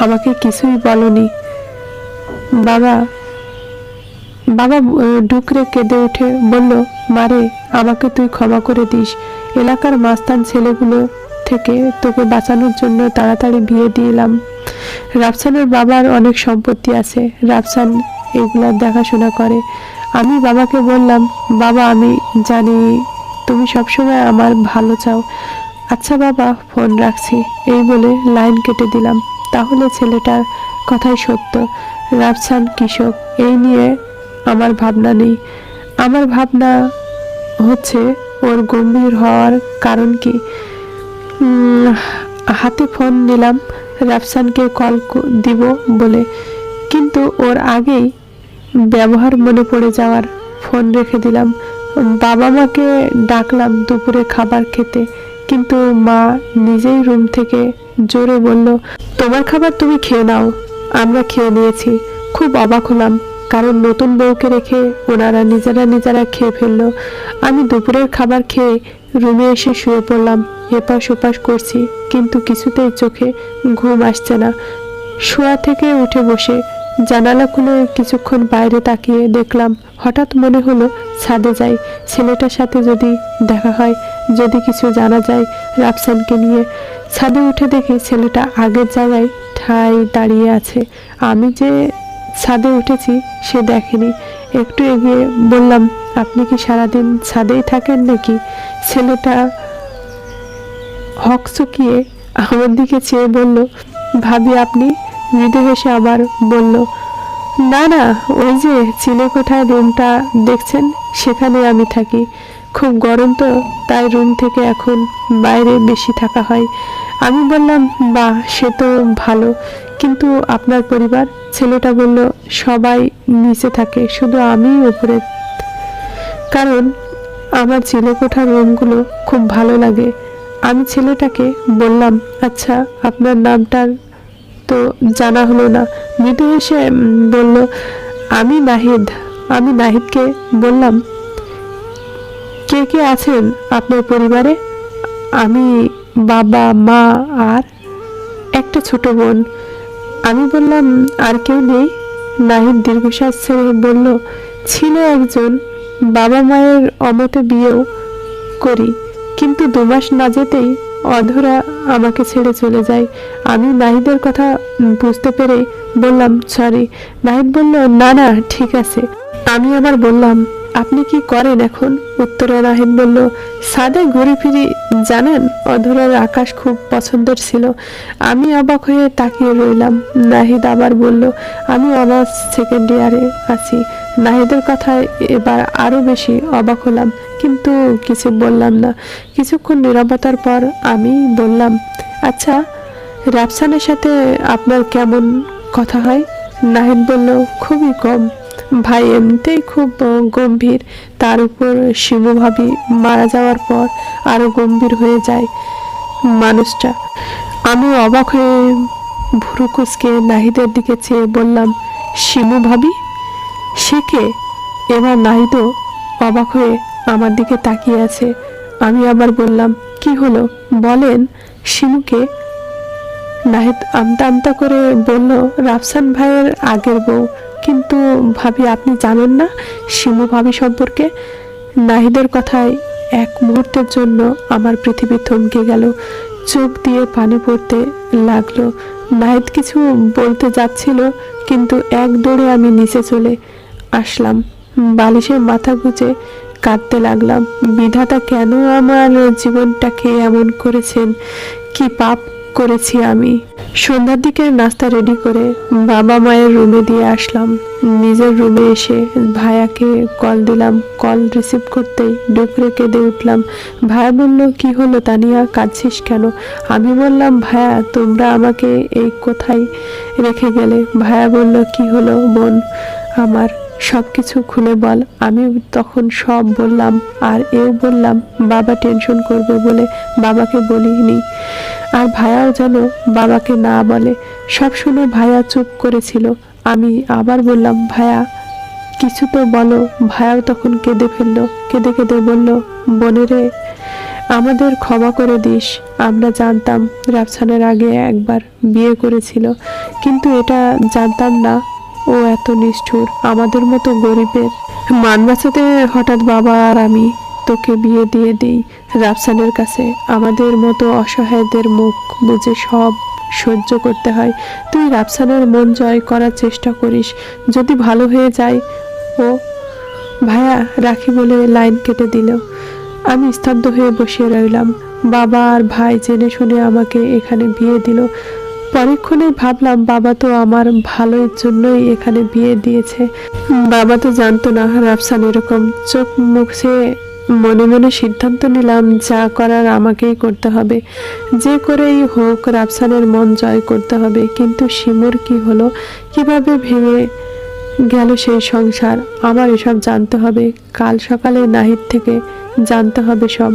Speaker 1: আমাকে কিছুই বলনি। বাবা বাবা ডুকরে কেঁদে উঠে বলল, মারে আমাকে তুই ক্ষমা করে দিস। এলাকার মাস্তান ছেলেগুলো থেকে তোকে বাঁচানোর জন্য তাড়াতাড়ি বিয়ে দিলাম। রাফসানের বাবার অনেক সম্পত্তি আছে, রাফসান এগুলা দেখাশোনা করে। আমি বাবাকে বললাম, বাবা আমি জানি তুমি সবসময় আমার ভালো চাও। আচ্ছা বাবা ফোন রাখছি, এই বলে লাইন কেটে দিলাম। তাহলে ছেলেটার কথাই সত্য, রাফসান কৃষক, এই নিয়ে আমার ভাবনা নেই। আমার ভাবনা হচ্ছে ওর গম্ভীর হওয়ার কারণ কি। হাতে ফোন নিলাম রাফসানকে কল দিব বলে, কিন্তু ওর আগেই ব্যবহার মনে পড়ে যাওয়ার ফোন রেখে দিলাম। বাবা মাকে ডাকলাম দুপুরে খাবার খেতে, কিন্তু মা নিজেই রুম থেকে জোরে বলল, তোমার খাবার তুমি খেয়ে নাও। আমরা খেয়ে নিয়েছি। খুব অবাক হলাম, কারণ নতুন বউকে রেখে ওনারা নিজেরা খেয়ে ফেললো। আমি দুপুরের খাবার খেয়ে রুমে এসে শুয়ে পড়লাম। এপাশ ওপাশ করছি, কিন্তু কিছুতেই চোখে ঘুম আসছে না। শোয়া থেকে উঠে বসে জানালা খুলে কিছুক্ষণ বাইরে তাকিয়ে দেখলাম, হঠাৎ মনে হলো ছাদে যাই, ছেলেটার সাথে যদি দেখা হয়, যদি কিছু জানা যায় রাফসানকে নিয়ে। ছাদে উঠে দেখি ছেলেটা আগের জায়গায় ঠাই দাঁড়িয়ে আছে। আমি যে ছাদে উঠেছি সে দেখেনি। একটু এগিয়ে বললাম, আপনি কি সারাদিন ছাদেই থাকেন নাকি? ছেলেটা হকচকিয়ে আমার দিকে চেয়ে বলল, ভাবি আপনি? মৃদু হেসে আবার বলল, না না, ওই যে চিলেকোঠার রুমটা দেখছেন, সেখানে আমি থাকি। খুব গরম তো, তাই রুম থেকে এখন বাইরে বেশি থাকা হয়। আমি বললাম, বাহ সে তো ভালো, কিন্তু আপনার পরিবার? ছেলেটা বলল, সবাই নিচে থাকে, শুধু আমিই উপরে, কারণ আমার চিলেকোঠার রুমগুলো খুব ভালো লাগে। আমি ছেলেটাকে বললাম, আচ্ছা আপনার নামটা তো জানা হলো না। মৃদু হেসে বলল, আমি নাহিদ। আমি নাহিদকে বললাম, কে কে আছেন আপনার পরিবারে? আমি, বাবা মা আর একটা ছোট বোন। আমি বললাম, আর কেউ নেই? নাহিদ দীর্ঘশ্বাস ছেড়ে বলল, ছিল একজন, বাবা মায়ের অমতে বিয়েও করি, কিন্তু 2 মাস না যেতেই অধরা আমাকে ছেড়ে চলে যায়। আমি নাহিদের কথা বুঝতে পেরে বললাম, সরি। নাহিদ বলল, না না ঠিক আছে। আমি আবার বললাম, আপনি কি করেন এখন? উত্তরে নাহিদ বলল, ছাদে ঘুরে ফিরি। জানেন, অধরার আকাশ খুব পছন্দের ছিল। আমি অবাক হয়ে তাকিয়ে রইলাম। নাহিদ আবার বলল, আমি অনার্স 2nd ইয়ারে আছি। নাহিদের কথায় এবার আরো বেশি অবাক হলাম, কিন্তু কিছু বললাম না। কিছুক্ষণ নীরবতার পর আমি বললাম, আচ্ছা রাফসানের সাথে আপনার কেমন কথা হয়? নাহিদ বলল, খুবই কম। ভাই এমনিতেই খুব গম্ভীর, তার উপর শিমু ভাবি মারা যাওয়ার পর আরো গম্ভীর হয়ে যায় মানুষটা। আমি অবাক হয়ে ভুরু কুঁচকে নাহিদের দিকে চেয়ে বললাম, শিমু ভাবি? সে কে? এবার নাহিদও অবাক হয়ে আমার দিকে তাকিয়ে আছে। আমি আবার বললাম, কি হলো বলেন, শিমুকে? নাহিদ আমতা আমতা করে বলল, রাফসান ভাইয়ের আগের বউ। কিন্তু ভাবি, আপনি জানেন না শিমু ভাবি সম্পর্কে? নাহিদের কথায় এক মুহূর্তের জন্য আমার পৃথিবী থমকে গেল, চোখ দিয়ে পানি পড়তে লাগলো। নাহিদ কিছু বলতে যাচ্ছিল, কিন্তু এক দৌড়ে আমি নিচে চলে আসলাম, বালিশের মাথা গুজে কাঁদতে লাগলাম। বিধাতা কেন আমার জীবনটাকে এমন করেছেন? কি পাপ করেছি আমি? সন্ধ্যার দিকে নাস্তা রেডি করে বাবা মায়ের রুমে দিয়ে আসলাম। নিজের রুমে এসে ভাইয়াকে কল দিলাম। কল রিসিভ করতেই ডুকরে কেঁদে উঠলাম। ভাইয়া বলল, কি হলো তানিয়া, কাঁদছিস কেন? আমি বললাম, ভাইয়া তোমরা আমাকে এই কোথায় রেখে গেলে? ভাইয়া বলল, কি হলো বোন আমার, সব কিছু খুলে বল। আমি তখন সব বললাম, আর এও বললাম বাবা টেনশন করবে বলে বাবাকে বলিনি, আর ভাইয়াও যেন বাবাকে না বলে। সব শুনে ভাইয়া চুপ করেছিল। আমি আবার বললাম, ভাইয়া কিছু তো বলো। ভাইয়াও তখন কেঁদে ফেললো, কেঁদে কেঁদে বলল, বোনেরে আমাদের ক্ষমা করে দিস। আমরা জানতাম রাফসানের আগে একবার বিয়ে করেছিল, কিন্তু এটা জানতাম না ও এত নিষ্ঠুর, আমাদের মতো গরিবের মান বাঁচাতে হঠাৎ বাবা আর আমি তোকে বিয়ে দিয়ে দিই রাফসানের কাছে। আমাদের মতো অসহায়দের মুখ বুঝে সব সহ্য করতে হয়। তুই রাফসানের মন জয় করার চেষ্টা করিস, যদি ভালো হয়ে যায় ও। ভাইয়া রাখি বলে লাইন কেটে দিল। আমি স্তব্ধ হয়ে বসে রইলাম। বাবা আর ভাই জেনে শুনে আমাকে এখানে বিয়ে দিল। পরক্ষণে ভাবলাম, বাবা তো আমার ভালোর জন্যই এখানে বিয়ে দিয়েছে। বাবা তো জানতো না রাফসান এরকম। চোখ মুছে মনে মনে সিদ্ধান্ত নিলাম, যা করার আমাকেই করতে হবে, যে করেই হোক রাফসানের মন জয় করতে হবে। কিন্তু শিমুর কি হলো, কিভাবে ভেঙে গেল সেই সংসার, আমার এসব জানতে হবে। কাল সকালে নাহিদ থেকে জানতে হবে সব।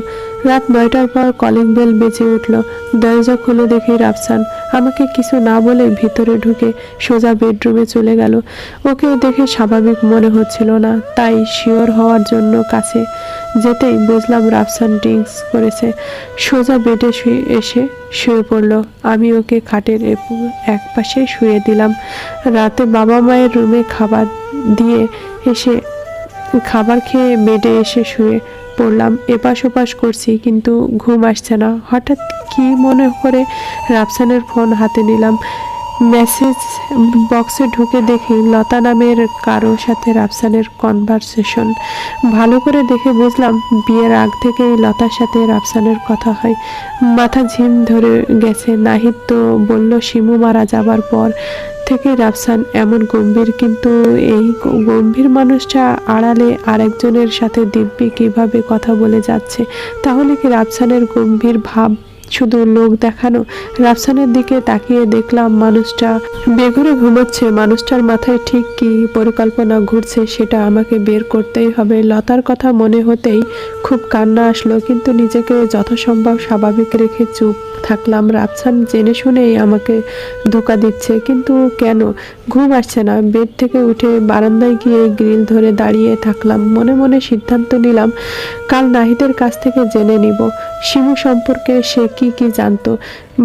Speaker 1: রাত 9টার পর কলিং বেল বেজে উঠল। দরজা খুলে দেখি রাফসান আমাকে কিছু না বলে ভিতরে ঢুকে সোজা বেডরুমে চলে গেল। ওকে দেখে স্বাভাবিক মনে হচ্ছিল না, তাই শিওর হওয়ার জন্য কাছে যেতেই বুঝলাম রাফসান ড্রিঙ্কস করেছে। সোজা বেডে এসে শুয়ে পড়ল। আমি ওকে খাটের এক পাশে শুয়ে দিলাম। রাতে বাবা মায়ের রুমে খাবার দিয়ে এসে খাবার খেয়ে বেডে এসে শুয়ে পড়লাম। এপাশ ওপাশ করছি, কিন্তু ঘুম আসছে না। হঠাৎ কি মনে করে রাফসানের ফোন হাতে নিলাম। মেসেজ বক্সে ঢুকে দেখি লতা নামের কারো সাথে রাফসানের কনভারসেশন। ভালো করে দেখে বুঝলাম বিয়ের আগ থেকেই লতার সাথে রাফসানের কথা হয়। মাথা ঝিম ধরে গেছে। নাহিদ তো বলল শিমু মারা যাবার পর থেকে রাফসান এমন গম্ভীর, কিন্তু এই গম্ভীর মানুষটা আড়ালে আরেকজনের সাথে দিব্যি কিভাবে কথা বলে যাচ্ছে? তাহলে কি রাফসানের গম্ভীর ভাব শুধু লোক দেখানো? রাফসানের দিকে তাকিয়ে দেখলাম মানুষটা বেঘরে ঘুমোচ্ছে। মানুষটার মাথায় ঠিক কি পরিকল্পনা ঘুরছে সেটা আমাকে বের করতেই হবে। লতার কথা মনে হতেই খুব কান্না আসলো, কিন্তু নিজেকে যথাসম্ভব স্বাভাবিক রেখে চুপ থাকলাম। রাফসান জেনে শুনেই আমাকে ধোঁকা দিচ্ছে, কিন্তু কেন? ঘুম আসছে না। বেড থেকে উঠে বারান্দায় গিয়ে গ্রিল ধরে দাঁড়িয়ে থাকলাম। মনে মনে সিদ্ধান্ত নিলাম, কাল নাহিদের কাছ থেকে জেনে নিব শিমু সম্পর্কে সে কি কি জানতো।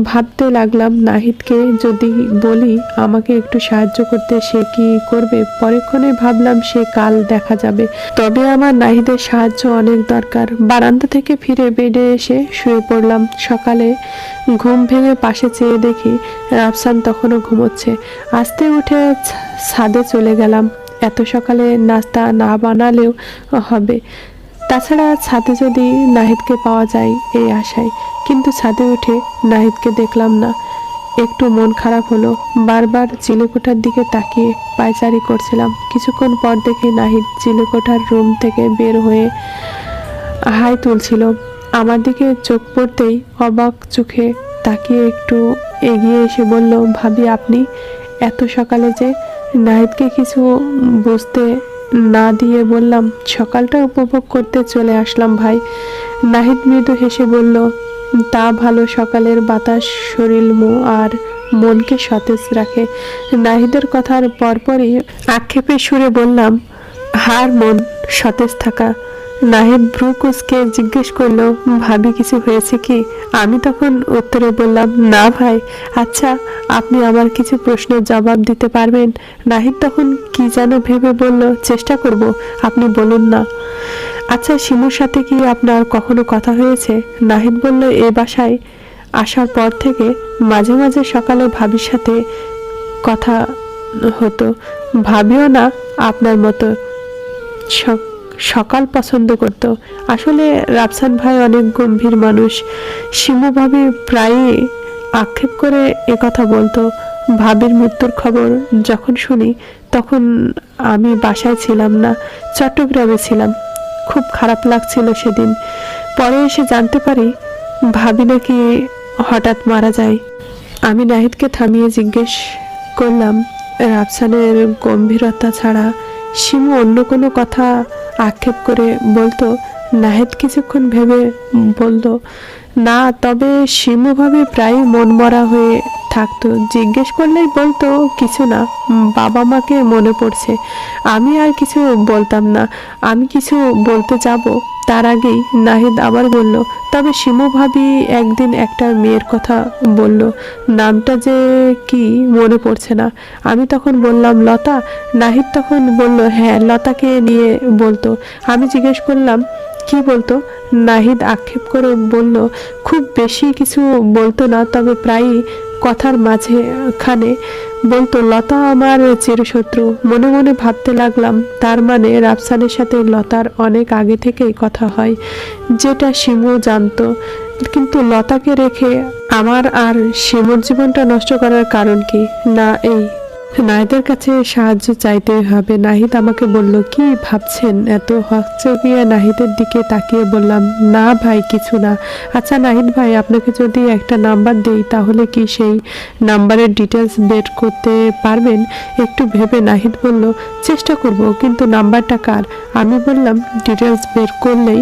Speaker 1: ভাবতে লাগলাম, নাহিদকে যদি বলি আমাকে একটু সাহায্য করতে, সে কি করবে? পরক্ষণে ভাবলাম, সে কাল দেখা যাবে। তবে আমার নাহিদের সাহায্য অনেক দরকার। বারান্দা থেকে ফিরে বেডে এসে শুয়ে পড়লাম। সকালে ঘুম ভেঙে পাশে চেয়ে দেখি রাফসান তখনও ঘুমোচ্ছে। আস্তে উঠে ছাদে চলে গেলাম। এত সকালে নাস্তা না বানালেও হবে, তাছাড়া ছাদে যদি নাহিদকে পাওয়া যায় এই আশায়। কিন্তু ছাদে উঠে নাহিদকে দেখলাম না। একটু মন খারাপ হলো। বারবার চিলেকোঠার দিকে তাকিয়ে পায়চারি করছিলাম। কিছুক্ষণ পর দেখি নাহিদ চিলেকোঠার রুম থেকে বের হয়ে হাই তুলছিল। আমার দিকে চোখ পড়তেই অবাক চোখে তাকিয়ে একটু এগিয়ে এসে বলল, ভাবি আপনি এত সকালে যে? নাহিদকে কিছু বুঝতে না দিয়ে বললাম, সকালটা উপভোগ করতে চলে আসলাম ভাই। নাহিদ মৃদু হেসে বলল, তা ভালো, সকালের বাতাস শরীর আর মনকে সতেজ রাখে। নাহিদের কথার পরপরই আক্ষেপের সুরে বললাম, হার মন সতেজ থাকা। নাহিদ ভ্রু কুঁচকে জিজ্ঞেস করলো, ভাবি কিছু হয়েছে কি? আমি তখন উত্তরে বললাম, না ভাই। আচ্ছা, আপনি আমার কিছু প্রশ্নের জবাব দিতে পারবেন? নাহিদ তখন কি যেন ভেবে বলল, চেষ্টা করব, আপনি বলুন না। আচ্ছা, শিমুর সাথে কি আপনার কখনো কথা হয়েছে? নাহিদ বলল, এ বাসায় আসার পর থেকে মাঝে মাঝে সকালে ভাবির সাথে কথা হতো। ভাবিও না আপনার মতো সকাল পছন্দ করত। আসলে রাফসান ভাই অনেক গম্ভীর মানুষ। শিমু ভাবি প্রায়ই আক্ষেপ করে কথা বলতো। ভাবির মৃত্যুর খবর যখন শুনি তখন আমি বাসায় ছিলাম না, চট্টগ্রামে ছিলাম। খুব খারাপ লাগছিল সেদিন। পরে এসে জানতে পারি ভাবি নাকি হঠাৎ মারা যায়। আমি নাহিদকে থামিয়ে জিজ্ঞেস করলাম, রাফসানের গম্ভীরতা ছাড়া শিমু অন্য কোনো কথা আক্ষেপ করে বলতো? নাহিদ কিছুক্ষণ ভেবে বলল, না, তবে শিমু ভাবে প্রায় মন মরা হয়ে থাকতো। জিজ্ঞেস করলেই বলতো, কিছু না, বাবা মাকে মনে পড়ছে। আমি আর কিছু বলতাম না। আমি কিছু বলতে যাব তার আগেই নাহিদ আবার বলল, তবে শিমু ভাবি একদিন একটা মেয়ের কথা বলল, নামটা যে কি মনে পড়ছে না। আমি তখন বললাম, লতা। নাহিদ তখন বলল, হ্যাঁ, লতাকে নিয়ে বলতো। আমি জিজ্ঞেস করলাম, কি বলতো? নাহিদ আক্ষেপ করে বলল, খুব বেশি কিছু বলতো না, তবে প্রায়ই কথার মাঝখানে বলতো, লতা আমার চিরশত্রু। মনে মনে ভাবতে লাগলাম, তার মানে রাফসানের সাথে লতার অনেক আগে থেকেই কথা হয়, যেটা শিমু জানতো। কিন্তু লতাকে রেখে আমার আর শিমুর জীবনটা নষ্ট করার কারণ কি? না, এই নাহিদের কাছে সাহায্য চাইতে হবে। নাহিদ আমাকে বলল, কি ভাবছেন? এত হকচকিয়ে নাহিদের দিকে তাকিয়ে বললাম, না ভাই, কিছু না। আচ্ছা নাহিদ ভাই, আপনাকে যদি একটা নাম্বার দেই তাহলে কি সেই নাম্বারের ডিটেলস বের করতে পারবেন? একটু ভেবে নাহিদ বলল, চেষ্টা করব, কিন্তু নাম্বারটা কার? আমি বললাম, ডিটেলস বের করলেই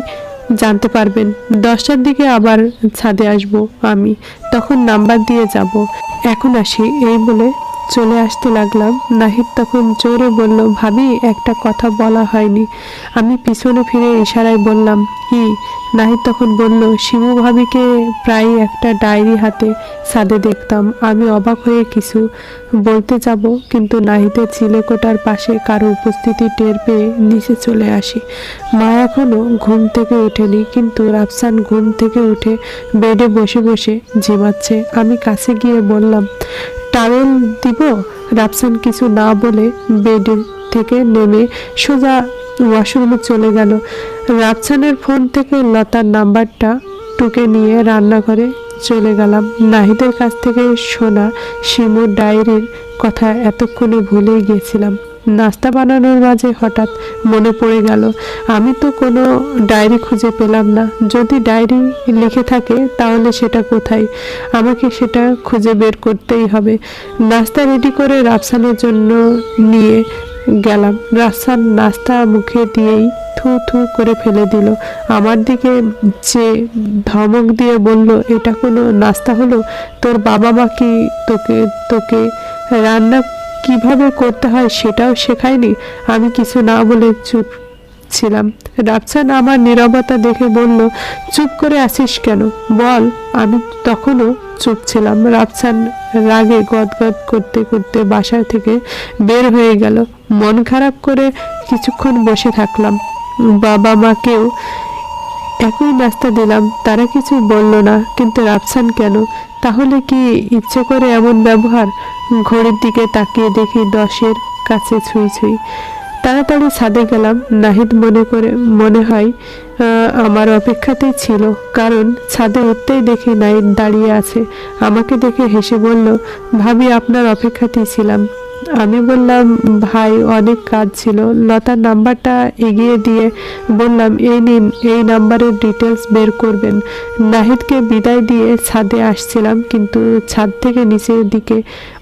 Speaker 1: জানতে পারবেন। 10টার দিকে আবার ছাদে আসব আমি, তখন নাম্বার দিয়ে যাব। এখন আসি। এই বলে চলে আসতে লাগলাম। নাহিদ তখন জোরে বলল, ভাবি, একটা কথা বলা হয়নি। আমি পিছনে ফিরে ইশারায় বললাম, কি? নাহিদ তখন বলল, শিমু ভাবিকে প্রায় একটা ডায়েরি হাতে ছাদে দেখতাম। আমি অবাক হয়ে কিছু বলতে যাব, কিন্তু নাহিদের চিলেকোঠার পাশে কারো উপস্থিতি টের পেয়ে নিচে চলে আসি। মা এখনো ঘুম থেকে ওঠেনি, কিন্তু রাফসান ঘুম থেকে উঠে বেডে বসে বসে ঝিমাচ্ছে। আমি কাছে গিয়ে বললাম, টাওয়েল দিব? রাফসান কিছু না বলে বেড থেকে নেমে সোজা ওয়াশরুমে চলে গেল। রাফসানের ফোন থেকে লতার নাম্বারটা টুকে নিয়ে রান্নাঘরে চলে গেলাম। নাহিদের কাছ থেকে শোনা শিমুর ডায়েরির কথা এতক্ষণে ভুলেই গিয়েছিলাম। নাস্তা বানানোর মাঝে হঠাৎ মনে পড়ে গেল, আমি তো কোনো ডায়েরি খুঁজে পেলাম না। যদি ডায়েরি লিখে থাকে তাহলে সেটা কোথায়? আমাকে সেটা খুঁজে বের করতেই হবে। নাস্তা রেডি করে রাফসানের জন্য নিয়ে গেলাম। রাফসান নাস্তা মুখে দিয়েই থু থু করে ফেলে দিল। আমার দিকে যে ধমক দিয়ে বলল, এটা কোনো নাস্তা হলো? তোর বাবা মা কি তোকে তোকে রান্না কিভাবে করতে হয় সেটাও শেখায়নি? আমি কিছু না বলে চুপ ছিলাম। রাফসান আমার নীরবতা দেখে বলল, চুপ করে আছিস কেন? বল। আমি তখনও চুপ ছিলাম। রাফসান রাগে গদগদ করতে করতে বাসা থেকে বের হয়ে গেল। মন খারাপ করে কিছুক্ষণ বসে থাকলাম। বাবা মাকেও একই নাস্তা দিলাম, তারা কিছু বলল না, কিন্তু রাফসান কেন? তাহলে কি ইচ্ছে করে এমন ব্যবহার? ঘড়ির দিকে তাকিয়ে দেখি 10-এর কাছে ছুঁই ছুঁই। তাড়াতাড়ি ছাদে গেলাম। নাহিদ মনে হয় আমার অপেক্ষাতেই ছিল, কারণ ছাদে উঠতেই দেখি নাহিদ দাঁড়িয়ে আছে। আমাকে দেখে হেসে বলল, ভাবি, আপনার অপেক্ষাতেই ছিলাম। আমি বললাম, ভাই, অনেক কাজ ছিল। লতার নাম্বারটা এগিয়ে দিয়ে বললাম, এই নিন, এই নাম্বারের ডিটেলস বের করবেন। নাহিদকে বিদায় দিয়ে ছাদে আসছিলাম, কিন্তু ছাদ থেকে নিচের দিকে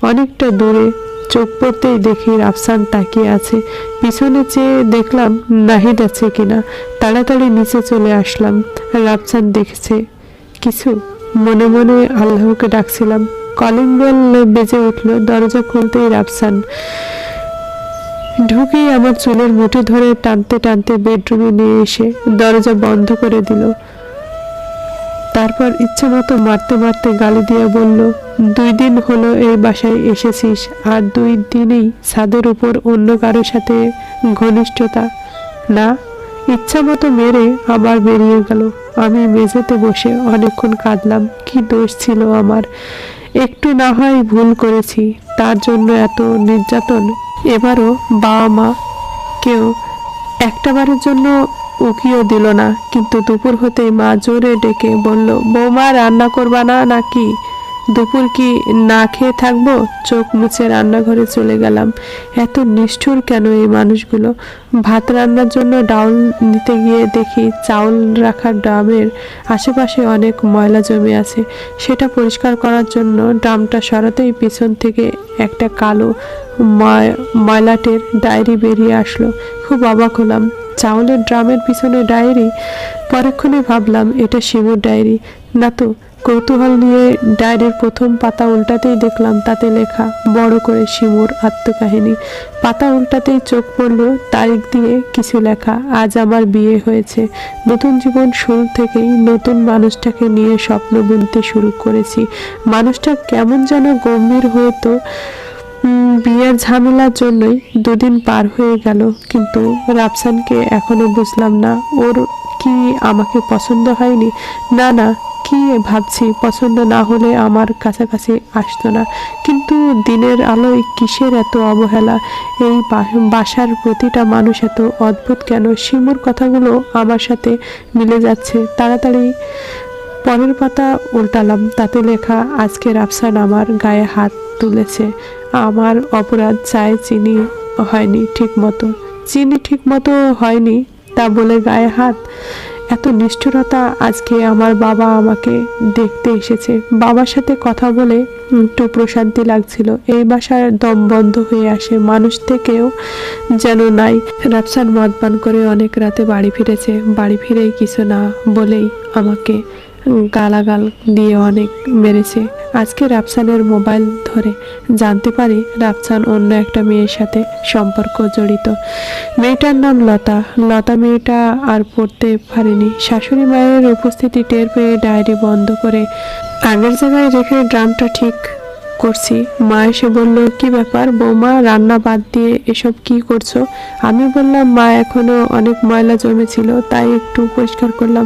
Speaker 1: অনেকটা দূরে চোখ পড়তেই দেখি রাফসান তাকিয়ে আছে। পিছনে চেয়ে দেখলাম নাহিদ আছে কিনা। তাড়াতাড়ি নিচে চলে আসলাম। রাফসান দেখছে কিছু? মনে মনে আল্লাহকে ডাকছিলাম, কলিং বেল বেজে উঠলো। দরজা খুলতেই রাফসান ঢুকেই আমার চুলের মুঠো ধরে টানতে টানতে বেডরুমে নিয়ে এসে দরজা বন্ধ করে দিল। তারপর ইচ্ছে মতো মারতে মারতে গালি দিয়ে বলল, 2 দিন হলো এই বাসায় এসেছিস, আর 2 দিনেই ছাদের উপর অন্য কারোর সাথে ঘনিষ্ঠতা না? ইচ্ছা মতো মেরে আবার বেরিয়ে গেল। আমি মেঝেতে বসে অনেকক্ষণ কাঁদলাম। কি দোষ ছিল আমার? একটু না হয় ভুল করেছি, তার জন্য এত নির্যাতন? এবারও বাবা মা কেউ একটাবারের জন্য উকিও দিল না, কিন্তু দুপুর হতেই মা জোরে ডেকে বলল, বৌমা রান্না করবা না নাকি? দুপুর কি না খেয়ে থাকবো? চোখ মুছে রান্নাঘরে চলে গেলাম। এত নিষ্ঠুর কেন এই মানুষগুলো? ভাত রান্নার জন্য ডাউল নিতে গিয়ে দেখি চাউল রাখার ড্রামের আশেপাশে অনেক ময়লা জমে আছে। সেটা পরিষ্কার করার জন্য ড্রামটা সরাতেই পিছন থেকে একটা কালো ময়লাটের ডায়েরি বেরিয়ে আসলো। খুব অবাক হলাম। চাউলের ড্রামের পিছনে ডায়েরি? পরক্ষণে ভাবলাম এটা শিমুর ডায়েরি না তো। কৌতূহল নিয়ে ডায়েরির প্রথম পাতা উল্টাতেই দেখলাম তাতে লেখা বড় করে শিমুর আত্মকাহিনী। পাতা উল্টাতেই চোখ পড়ল তারিখ দিয়ে কিছু লেখা। আজ আমার বিয়ে হয়েছে। নতুন জীবন শুরু থেকেই নতুন মানুষটাকে নিয়ে স্বপ্ন বুনতে শুরু করেছি। মানুষটা কেমন যেন গম্ভীর হতো। বিয়ের ঝামেলার জন্যই 2 দিন পার হয়ে গেল, কিন্তু রাফসানকে এখনো বুঝলাম না। ওর কি আমাকে পছন্দ হয়নি? না না, কি ভাবছি, পছন্দ না হলে আমার কাছাকাছি আসতো না। কিন্তু দিনের আলোয় কিসের এত অবহেলা? এই বাসার প্রতিটা মানুষ এত অদ্ভুত কেন? শিমুর কথাগুলো আমার সাথে মিলে যাচ্ছে। তাড়াতাড়ি পরের পাতা উল্টালাম। তাতে লেখা, আজকে রাফসান আমার গায়ে হাত তুলেছে। আমার অপরাধ, চায়ে চিনি হয়নি ঠিক মতো হয়নি তা বলে গায়ে হাত? এত নিষ্ঠুরতা! আজকে আমার বাবা আমাকে দেখতে এসেছে। বাবার সাথে কথা বলে একটু প্রশান্তি লাগছিল। এই বাসার দম বন্ধ হয়ে আসে, মানুষ থেকেও যেন নাই। রাফসান মদ পান করে অনেক রাতে বাড়ি ফিরেছে। বাড়ি ফিরেই কিছু না বলেই আমাকে গালাগাল দিয়ে অনেক মেরেছে। আজকে রাফসানের মোবাইল ধরে জানতে পারি রাফসান অন্য একটা মেয়ের সাথে সম্পর্ক জড়িত। মেয়েটার নাম লতা মেয়েটা আর পড়তে পারেনি। শাশুড়ি মায়ের উপস্থিতি টের পেয়ে ডায়েরি বন্ধ করে আগের জায়গায় রেখে ড্রামটা ঠিক করছি। মা এসে বলল, কি ব্যাপার বৌমা, রান্না বাদ দিয়ে এসব কি করছো? আমি বললাম, মা এখনো অনেক ময়লা জমেছিল, তাই একটু পরিষ্কার করলাম।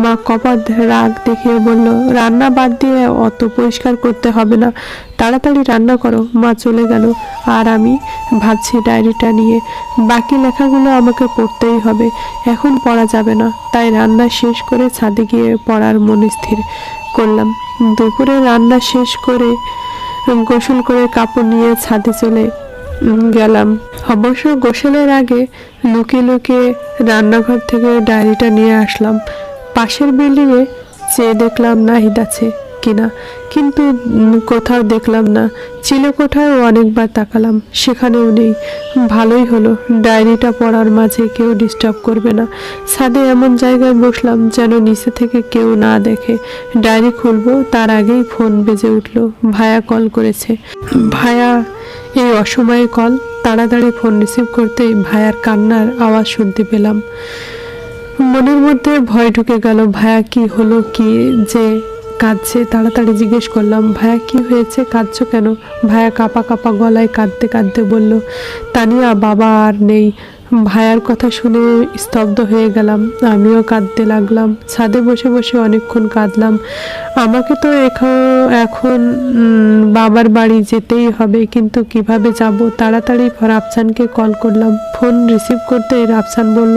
Speaker 1: মা কপাল রাগ দেখিয়ে বলল, রান্না বাদ দিয়ে অত পরিষ্কার করতে হবে না, তাড়াতাড়ি রান্না করো। মা চলে গেল, আর আমি ভাবছি ডায়েরিটা নিয়ে। বাকি লেখাগুলো আমাকে পড়তেই হবে, এখন পড়া যাবে না। তাই রান্না শেষ করে ছাদে গিয়ে পড়ার মন স্থির করলাম। দুপুরে রান্না শেষ করে গোসল করে কাপড় নিয়ে ছাদে চলে গেলাম। অবশ্য গোসলের আগে লুকিয়ে লুকিয়ে রান্নাঘর থেকে ডায়েরিটা নিয়ে আসলাম। পাশের বিল্ডিংয়ে চেয়ে দেখলাম নাহিদ আছে কিনা, কিন্তু কোথাও দেখলাম না। চিলেকোঠায়ও অনেকবার তাকালাম, সেখানেও নেই। ভালোই হলো, ডায়েরিটা পড়ার মাঝে কেউ ডিস্টার্ব করবে না। ছাদে এমন জায়গায় বসলাম যেন নিচে থেকে কেউ না দেখে। ডায়েরি খুলবো তার আগেই ফোন বেজে উঠলো। ভায়া কল করেছে। ভায়া এই অসময়ে কল? তাড়াতাড়ি ফোন রিসিভ করতেই ভায়ার কান্নার আওয়াজ শুনতে পেলাম। মনের মধ্যে ভয় ঢুকে গেল। ভায়া কি হলো, কি যে কাঁদছে? তাড়াতাড়ি জিজ্ঞেস করলাম, ভায়া কি হয়েছে, কাঁদছো কেন? ভায়া কাঁপা কাঁপা গলায় কাঁদতে কাঁদতে বলল, তানিয়া বাবা আর নেই। ভায়ার কথা শুনে স্তব্ধ হয়ে গেলাম। আমিও কাঁদতে লাগলাম। ছাদে বসে বসে অনেকক্ষণ কাঁদলাম। আমাকে তো এখন বাবার বাড়ি যেতেই হবে, কিন্তু কিভাবে যাব? তাড়াতাড়ি রাফসানকে কল করলাম। ফোন রিসিভ করতে রাফসান বলল,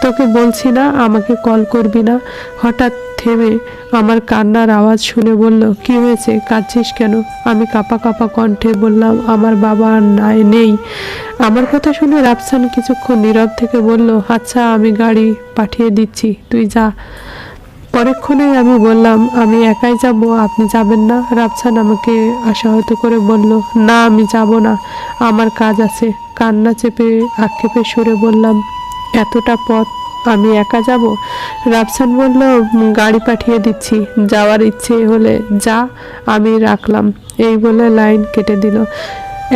Speaker 1: তোকে বলছি না আমাকে কল করবি না? হঠাৎ থেমে আমার কান্নার আওয়াজ শুনে বলল, কি হয়েছে, কাঁদছিস কেন? আমি কাঁপা কাঁপা কণ্ঠে বললাম, আমার বাবা আর নেই। আমার কথা শুনে রাফসান কিছুক্ষণ নীরব থেকে বলল, আচ্ছা আমি গাড়ি পাঠিয়ে দিচ্ছি, তুই যা। পরক্ষণেই আমি বললাম, আমি একাই যাব, আপনি যাবেন না? রাফসান আমাকে আশাহত করে বলল, না আমি যাব না, আমার কাজ আছে। কান্না চেপে আক্ষেপে সুরে বললাম, এতটা পথ আমি একা যাব? রাফসান বলল, গাড়ি পাঠিয়ে দিচ্ছি, যাওয়ার ইচ্ছে হলে যা, আমি রাখলাম। এই বলে লাইন কেটে দিল।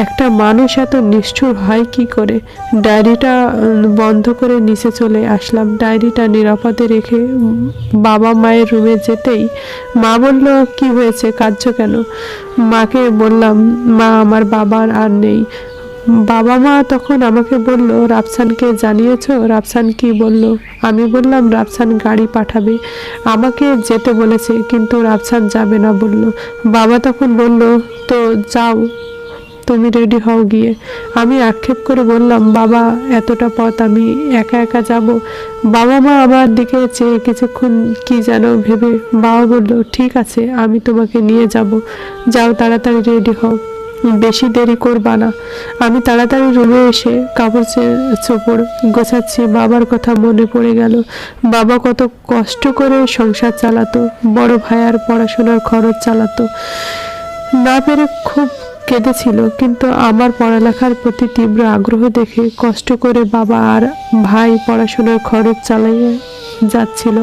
Speaker 1: একটা মানুষ এত নিষ্ঠুর হয় কি করে? ডায়েরিটা বন্ধ করে নিচে চলে আসলাম। ডায়েরিটা নিরাপদে রেখে বাবা মায়ের রুমে যেতেই মা বলল, কি হয়েছে, কাঁদছো কেন? মাকে বললাম, মা আমার বাবার আর নেই। বাবা মা তখন আমাকে বলল, রাফসানকে জানিয়েছো? রাফসান কি বলল? আমি বললাম, রাফসান গাড়ি পাঠাবে, আমাকে যেতে বলেছে, কিন্তু রাফসান যাবে না বলল। বাবা তখন বলল, তো যাও, তুমি রেডি হও গিয়ে। আমি আক্ষেপ করে বললাম, বাবা এতটা পথ আমি একা একা যাব? বাবা মা আমার দিকে চেয়ে কিছুক্ষণ কি যেন ভেবে বাবা বলল, ঠিক আছে, আমি তোমাকে নিয়ে যাব, যাও তাড়াতাড়ি রেডি হও, বেশি দেরি করবা না। আমি তাড়াতাড়ি রুমে এসে কাপড় চোপড় গোছাচ্ছি। বাবার কথা মনে পড়ে গেল। বাবা কত কষ্ট করে সংসার চালাতো, বড় ভাইয়ার পড়াশোনার খরচ চালাতো, না পেরে খুব কেঁদেছিল। কিন্তু আমার পড়ালেখার প্রতি তীব্র আগ্রহ দেখে কষ্ট করে বাবা আর ভাই পড়াশোনার খরচ চালিয়ে যাচ্ছিল।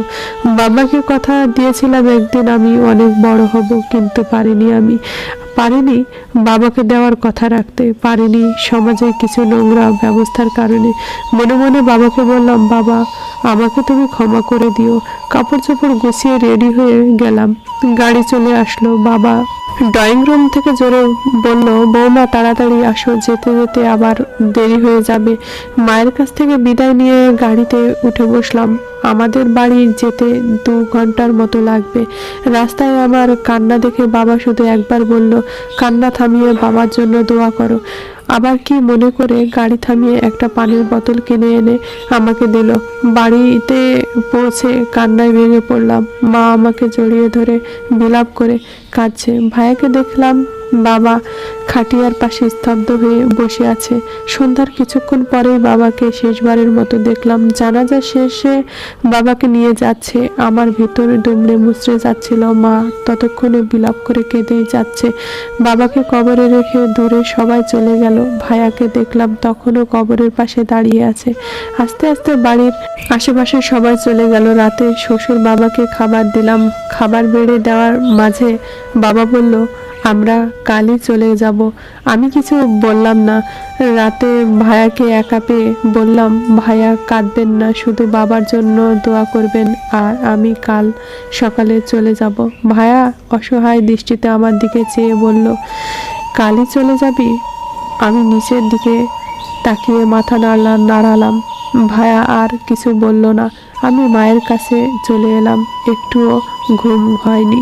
Speaker 1: বাবাকে কথা দিয়েছিলাম একদিন আমি অনেক বড় হব, কিন্তু পারিনি বাবাকে দেওয়ার কথা রাখতে পারিনি সমাজে কিছু নোংরা ব্যবস্থার কারণে। মনে মনে বাবাকে বললাম, বাবা আমাকে তুমি ক্ষমা করে দিও। কাপড় চোপড় গুছিয়ে রেডি হয়ে গেলাম। গাড়ি চলে আসলো। বাবা ড্রয়িং রুম থেকে জোরে বলল, বৌমা তাড়াতাড়ি আসো, যেতে যেতে আবার দেরি হয়ে যাবে। মায়ের কাছ থেকে বিদায় নিয়ে গাড়িতে উঠে বসলাম। আমাদের বাড়ি যেতে 2 ঘন্টার মতো লাগবে। রাস্তায় আমার কান্না দেখে বাবা শুধু একবার বলল, কান্না থামিয়ে বাবার জন্য দোয়া করো। আবার কি মনে করে গাড়ি থামিয়ে একটা পানির বোতল কিনে এনে আমাকে দিল। বাড়িতে পৌঁছে কান্নায় ভেঙে পড়লাম। মা আমাকে জড়িয়ে ধরে বিলাপ করে কাঁদছে। ভাইয়াকে দেখলাম বাবা খাটিয়ার পাশে স্তব্ধ হয়ে বসে আছে। সন্ধ্যার কিছুক্ষণ পরেই বাবাকে শেষবারের মতো দেখলাম। জানাজা শেষে বাবাকে নিয়ে যাচ্ছে। আমার ভিতরে দুমড়ে মুচড়ে যাচ্ছিল। মা ততক্ষণে বিলাপ করে কেঁদেই যাচ্ছে। বাবাকে কবরে রেখে দূরে সবাই চলে গেল। ভাইয়াকে দেখলাম তখনও কবরের পাশে দাঁড়িয়ে আছে। আস্তে আস্তে বাড়ির আশেপাশে সবাই চলে গেল। রাতে শ্বশুর বাবাকে খাবার দিলাম। খাবার বেড়ে দেওয়ার মাঝে বাবা বলল, আমরা কালই চলে যাব। আমি কিছু বললাম না। রাতে ভাইয়াকে একা পেয়ে বললাম, ভাইয়া কাঁদবেন না, শুধু বাবার জন্য দোয়া করবেন, আর আমি কাল সকালে চলে যাব। ভাইয়া অসহায় দৃষ্টিতে আমার দিকে চেয়ে বলল, কালই চলে যাবি? আমি নিচের দিকে তাকিয়ে মাথা নাড়ালাম। ভাইয়া আর কিছু বলল না। আমি মায়ের কাছে চলে এলাম। একটুও ঘুম হয়নি।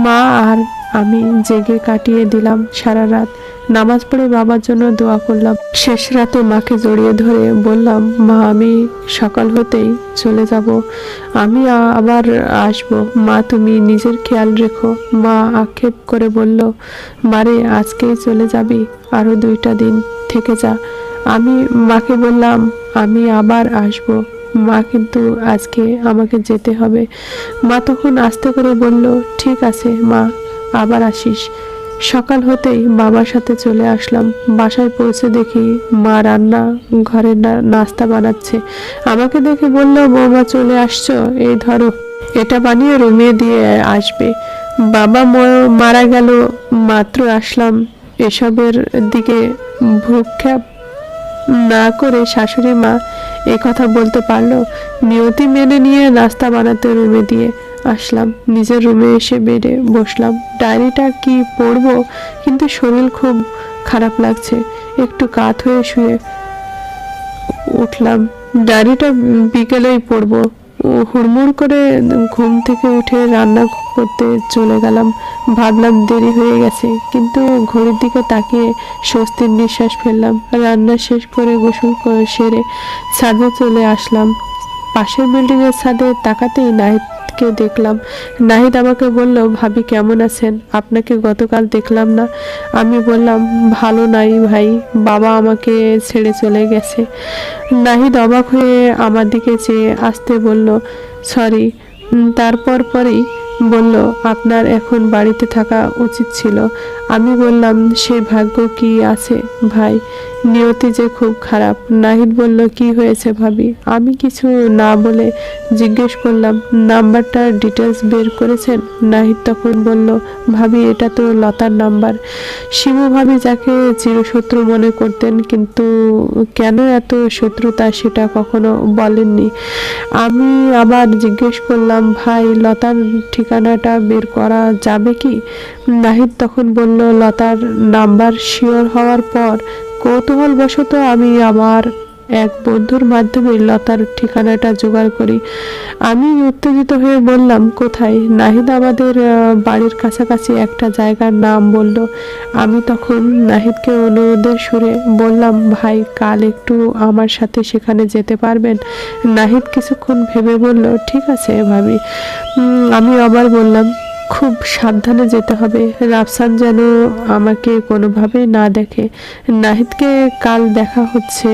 Speaker 1: মা আর আমি জেগে কাটিয়ে দিলাম সারা রাত। নামাজ পড়ে বাবার জন্য দোয়া করলাম। শেষ রাতে মাকে জড়িয়ে ধরে বললাম, মা আমি সকাল হতেই চলে যাব, আমি আবার আসব, মা তুমি নিজের খেয়াল রেখো। মা আক্ষেপ করে বলল, মারে আজকেই চলে যাবি? আরো 2টা দিন থেকে যা। আমি মাকে বললাম, আমি আবার আসব মা, কিন্তু আজকে আমাকে যেতে হবে। মা তখন আস্তে করে বলল, ঠিক আছে মা, আবার আসিস। সকাল হতেই বাবার সাথে চলে আসলাম। বাসায় পৌঁছে দেখি মা রান্না ঘরে নাস্তা বানাচ্ছে। আমাকে দেখে বলল, বৌমা চলে আসছো, এই ধরো, এটা বানিয়ে রুমে দিয়ে আসবে। বাবা মারা গেল মাত্র আসলাম। এসবের দিকে ভ্রুক্ষেপ না করে শাশুড়ি মা এ কথা বলতে পারলো? নিয়তি মেনে নিয়ে নাস্তা বানাতে রুমে দিয়ে আসলাম। নিজের রুমে এসে বেডে বসলাম। ডায়েরিটা কি পড়বো, কিন্তু শরীর খুব খারাপ লাগছে। একটু কাত হয়ে শুয়ে উঠলাম। ডায়েরিটা বিকেলেই পড়বো। হুড়মুড় করে ঘুম থেকে উঠে রান্না করতে চলে গেলাম। ভাবলাম দেরি হয়ে গেছে, কিন্তু ঘড়ির দিকে তাকিয়ে স্বস্তির নিঃশ্বাস ফেললাম। রান্না শেষ করে গোসল সেরে ছাদে চলে আসলাম। পাশের বিল্ডিং এর ছাদে তাকাতেই নাহিদকে দেখলাম। নাহিদ আমাকে বলল, ভাবি কেমন আছেন? আপনাকে গতকাল দেখলাম না। আমি বললাম, ভালো নাই ভাই, বাবা আমাকে ছেড়ে চলে গেছে। নাহিদ অবাক হয়ে আমার দিকে চেয়ে আসতে বলল, সরি। তারপর পরেই বলল, আপনার এখন বাড়িতে থাকা উচিত ছিল। আমি বললাম, সেই ভাগ্য কি আছে ভাই, নিয়তি যে খুব খারাপ। নাহিদ বলল, কি হয়েছে ভাবি? আমি কিছু না বলে জিজ্ঞেস করলাম, নাম্বারটার ডিটেলস বের করেছেন? নাহিদ তখন বলল, ভাবি এটা তো লতার নাম্বার। শিমু ভাবি যাকে চিরশত্রু মনে করতেন, কিন্তু কেন এত শত্রুতা সেটা কখনো বলেননি। আমি আবার জিজ্ঞেস করলাম, ভাই লতার ঠিকানাটা বের করা যাবে কি? নাহিদ তখন বলল, লতার নাম্বার শিওর হওয়ার পর কৌতূহলবশত আমি আমার এক বন্ধুর মাধ্যমে লতার ঠিকানাটা জোগাড় করি। আমি উত্তেজিত হয়ে বললাম, কোথায়? নাহিদ আমাদের বাড়ির কাছাকাছি একটা জায়গার নাম বলল। আমি তখন নাহিদকে অনুরোধের সুরে বললাম, ভাই কাল একটু আমার সাথে সেখানে যেতে পারবেন? নাহিদ কিছুক্ষণ ভেবে বলল, ঠিক আছে ভাবি। আমি আবার বললাম, খুব সাবধানে যেতে হবে, রাফসান যেন আমাকে কোনোভাবে না দেখে। নাহিদকে কাল দেখা হচ্ছে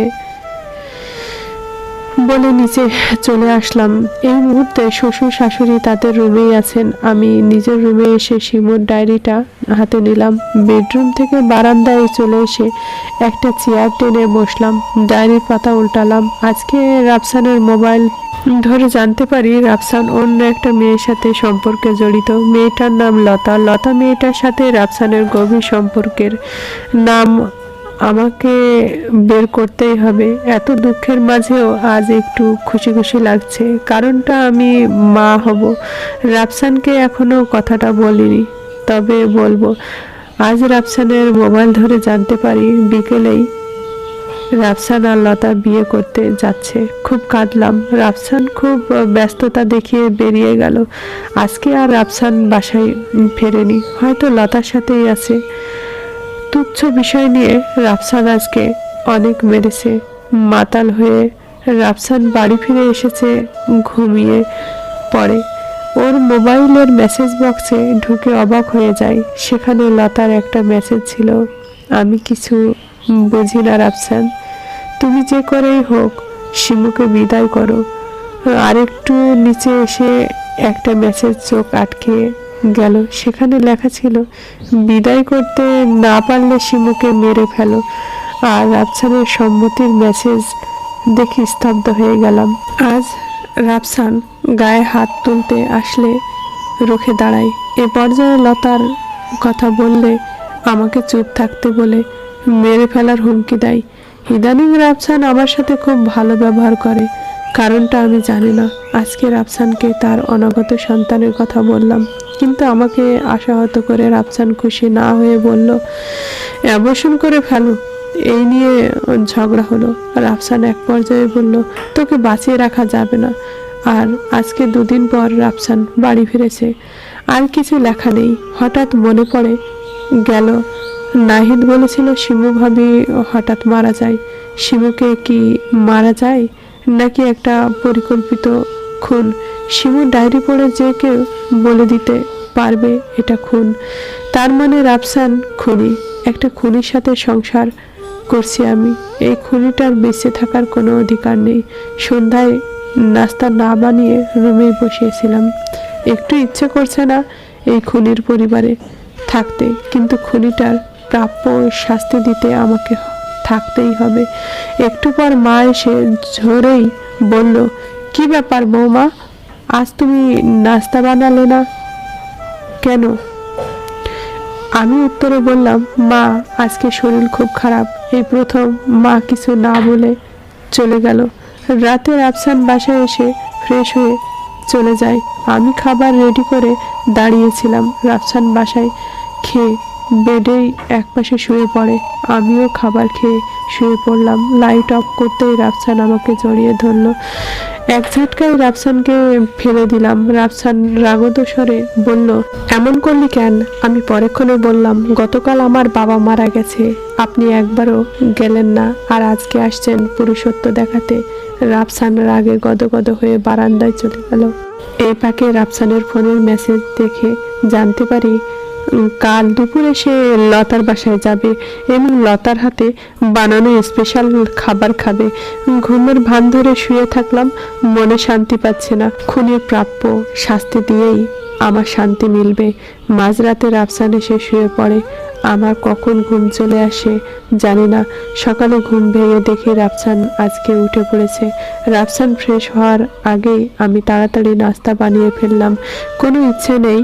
Speaker 1: বলে নিচে চলে আসলাম। এই মুহূর্তে শ্বশুর শাশুড়ি তাদের রুমেই আছেন। আমি নিজের রুমে এসে শিমুর ডায়েরিটা হাতে নিলাম। বেডরুম থেকে বারান্দায় চলে এসে একটা চেয়ার টেনে বসলাম, ডায়েরির পাতা উল্টালাম। আজকে রাফসানের মোবাইল ধরে জানতে পারি রাফসান অন্য একটা মেয়ের সাথে সম্পর্কে জড়িত। মেয়েটার নাম লতা। লতা মেয়েটার সাথে রাফসানের গভীর সম্পর্কের নাম আমাকে বের করতেই হবে। এত দুঃখের মাঝেও আজ একটু খুশি খুশি লাগছে। কারণটা আমি মা হব। রাফসানকে এখনো কথাটা বলিনি, তবে বলবো। আজ রাফসানের মোবাইল ধরে জানতে পারি বিকেলেই রাফসান আর লতা বিয়ে করতে যাচ্ছে। খুব কাঁদলাম। রাফসান খুব ব্যস্ততা দেখিয়ে বেরিয়ে গেল। আজকে আর রাফসান বাসায় ফেরেনি, হয়তো লতার সাথেই আছে। তুচ্ছ বিষয় নিয়ে রাফসান আজকে অনেক মেরেছে। মাতাল হয়ে রাফসান বাড়ি ফিরে এসেছে ঘুমিয়ে পড়ে। ওর মোবাইলের মেসেজ বক্সে ঢুকে অবাক হয়ে যায়। সেখানে লতার একটা মেসেজ ছিল, আমি কিছু বুঝি না রাফসান, তুমি যে করেই হোক শিমুকে বিদায় করো। আরেকটু নিচে এসে একটা মেসেজ চোখ আটকে গেল। সেখানে লেখা ছিল, বিদায় করতে না পারলে শিমুকে মেরে ফেলো। আর রাফসানের সম্মতির মেসেজ দেখে স্তব্ধ হয়ে গেলাম। আজ রাফসান গায়ে হাত তুলতে আসলে রুখে দাঁড়াই। এ পর্যায়ে লতার কথা বললে আমাকে চুপ থাকতে বলে মেরে ফেলার হুমকি দেয়। ইদানিং রাফসান আমার সাথে খুব ভালো ব্যবহার করে, কারণটা আমি জানি না। আজকে রাফসানকে তার অনাগত সন্তানের কথা বললাম, কিন্তু আমাকে আশাহত করে রাফসান খুশি না হয়ে বলল, অ্যাবর্শন করে ফেলো। এই নিয়ে ঝগড়া হলো। রাফসান এক পর্যায়ে বলল, তোকে বাঁচিয়ে রাখা যাবে না। আর আজকে দুদিন পর রাফসান বাড়ি ফিরেছে। আর কিছু লেখা নেই। হঠাৎ মনে পড়ে গেল নাহিদ বলেছিল শিমু ভাবি হঠাৎ মারা যায়। শিমুকে কি মারা যায়, নাকি একটা পরিকল্পিত খুন? শিমুর ডায়েরি পড়ে যে কেউ বলে দিতে পারবে এটা খুন। তার মানে রাফসান খুনি। একটা খুনির সাথে সংসার করছি আমি। এই খুনিটার বেঁচে থাকার কোনো অধিকার নেই। সন্ধ্যায় নাস্তা না বানিয়ে রুমে বসিয়েছিলাম। একটু ইচ্ছে করছে না এই খুনির পরিবারে থাকতে, কিন্তু খুনিটার প্রাপ্য শাস্তি দিতে আমাকে থাকতেই হবে। একটু পর মা এসে ঝরেই বলল, কি ব্যাপার বৌমা, আজ তুমি নাস্তা বানালে না কেন? আমি উত্তরে বললাম, মা আজকে শরীর খুব খারাপ। এই প্রথম মা কিছু না বলে চলে গেল। রাতে রাফসান বাসায় এসে ফ্রেশ হয়ে চলে যায়। আমি খাবার রেডি করে দাঁড়িয়েছিলাম। রাফসান বাসায় খেয়ে বেডেই একপাশে শুয়ে পড়ে। আমিও খাবার খেয়ে শুয়ে পড়লাম। লাইট অফ করতেই রাফসান আমাকে জড়িয়ে ধরলো। এক ঝটকায় রাফসানকে ফেলে দিলাম। রাফসান রাগদ স্বরে বলল, এমন করলি কেন? আমি পরেক্ষণে বললাম, গতকাল আমার বাবা মারা গেছে, আপনি একবারও গেলেন না, আর আজকে আসছেন পুরুষত্ব দেখাতে। রাফসান রাগে গদগদ হয়ে বারান্দায় চলে গেল। এই ফাঁকে রাফসানের ফোনের মেসেজ দেখে জানতে পারি কাল দুপুরে সে লতার বাসায় যাবে এবং লতার হাতে বানানো স্পেশাল খাবার খাবে। ঘুমের ভান ধরে শুয়ে থাকলাম, মনে শান্তি পাচ্ছে না। খুনির প্রাপ্য শাস্তি দিয়েই আমার শান্তি মিলবে। মাঝরাতে রাফসান এসে শুয়ে পড়ে। আমার কখন ঘুম চলে আসে জানি না। সকালে ঘুম ভেঙে দেখি রাফসান আজকে উঠে পড়েছে। রাফসান ফ্রেশ হওয়ার আগেই আমি তাড়াতাড়ি নাস্তা বানিয়ে ফেললাম। কোনো ইচ্ছে নেই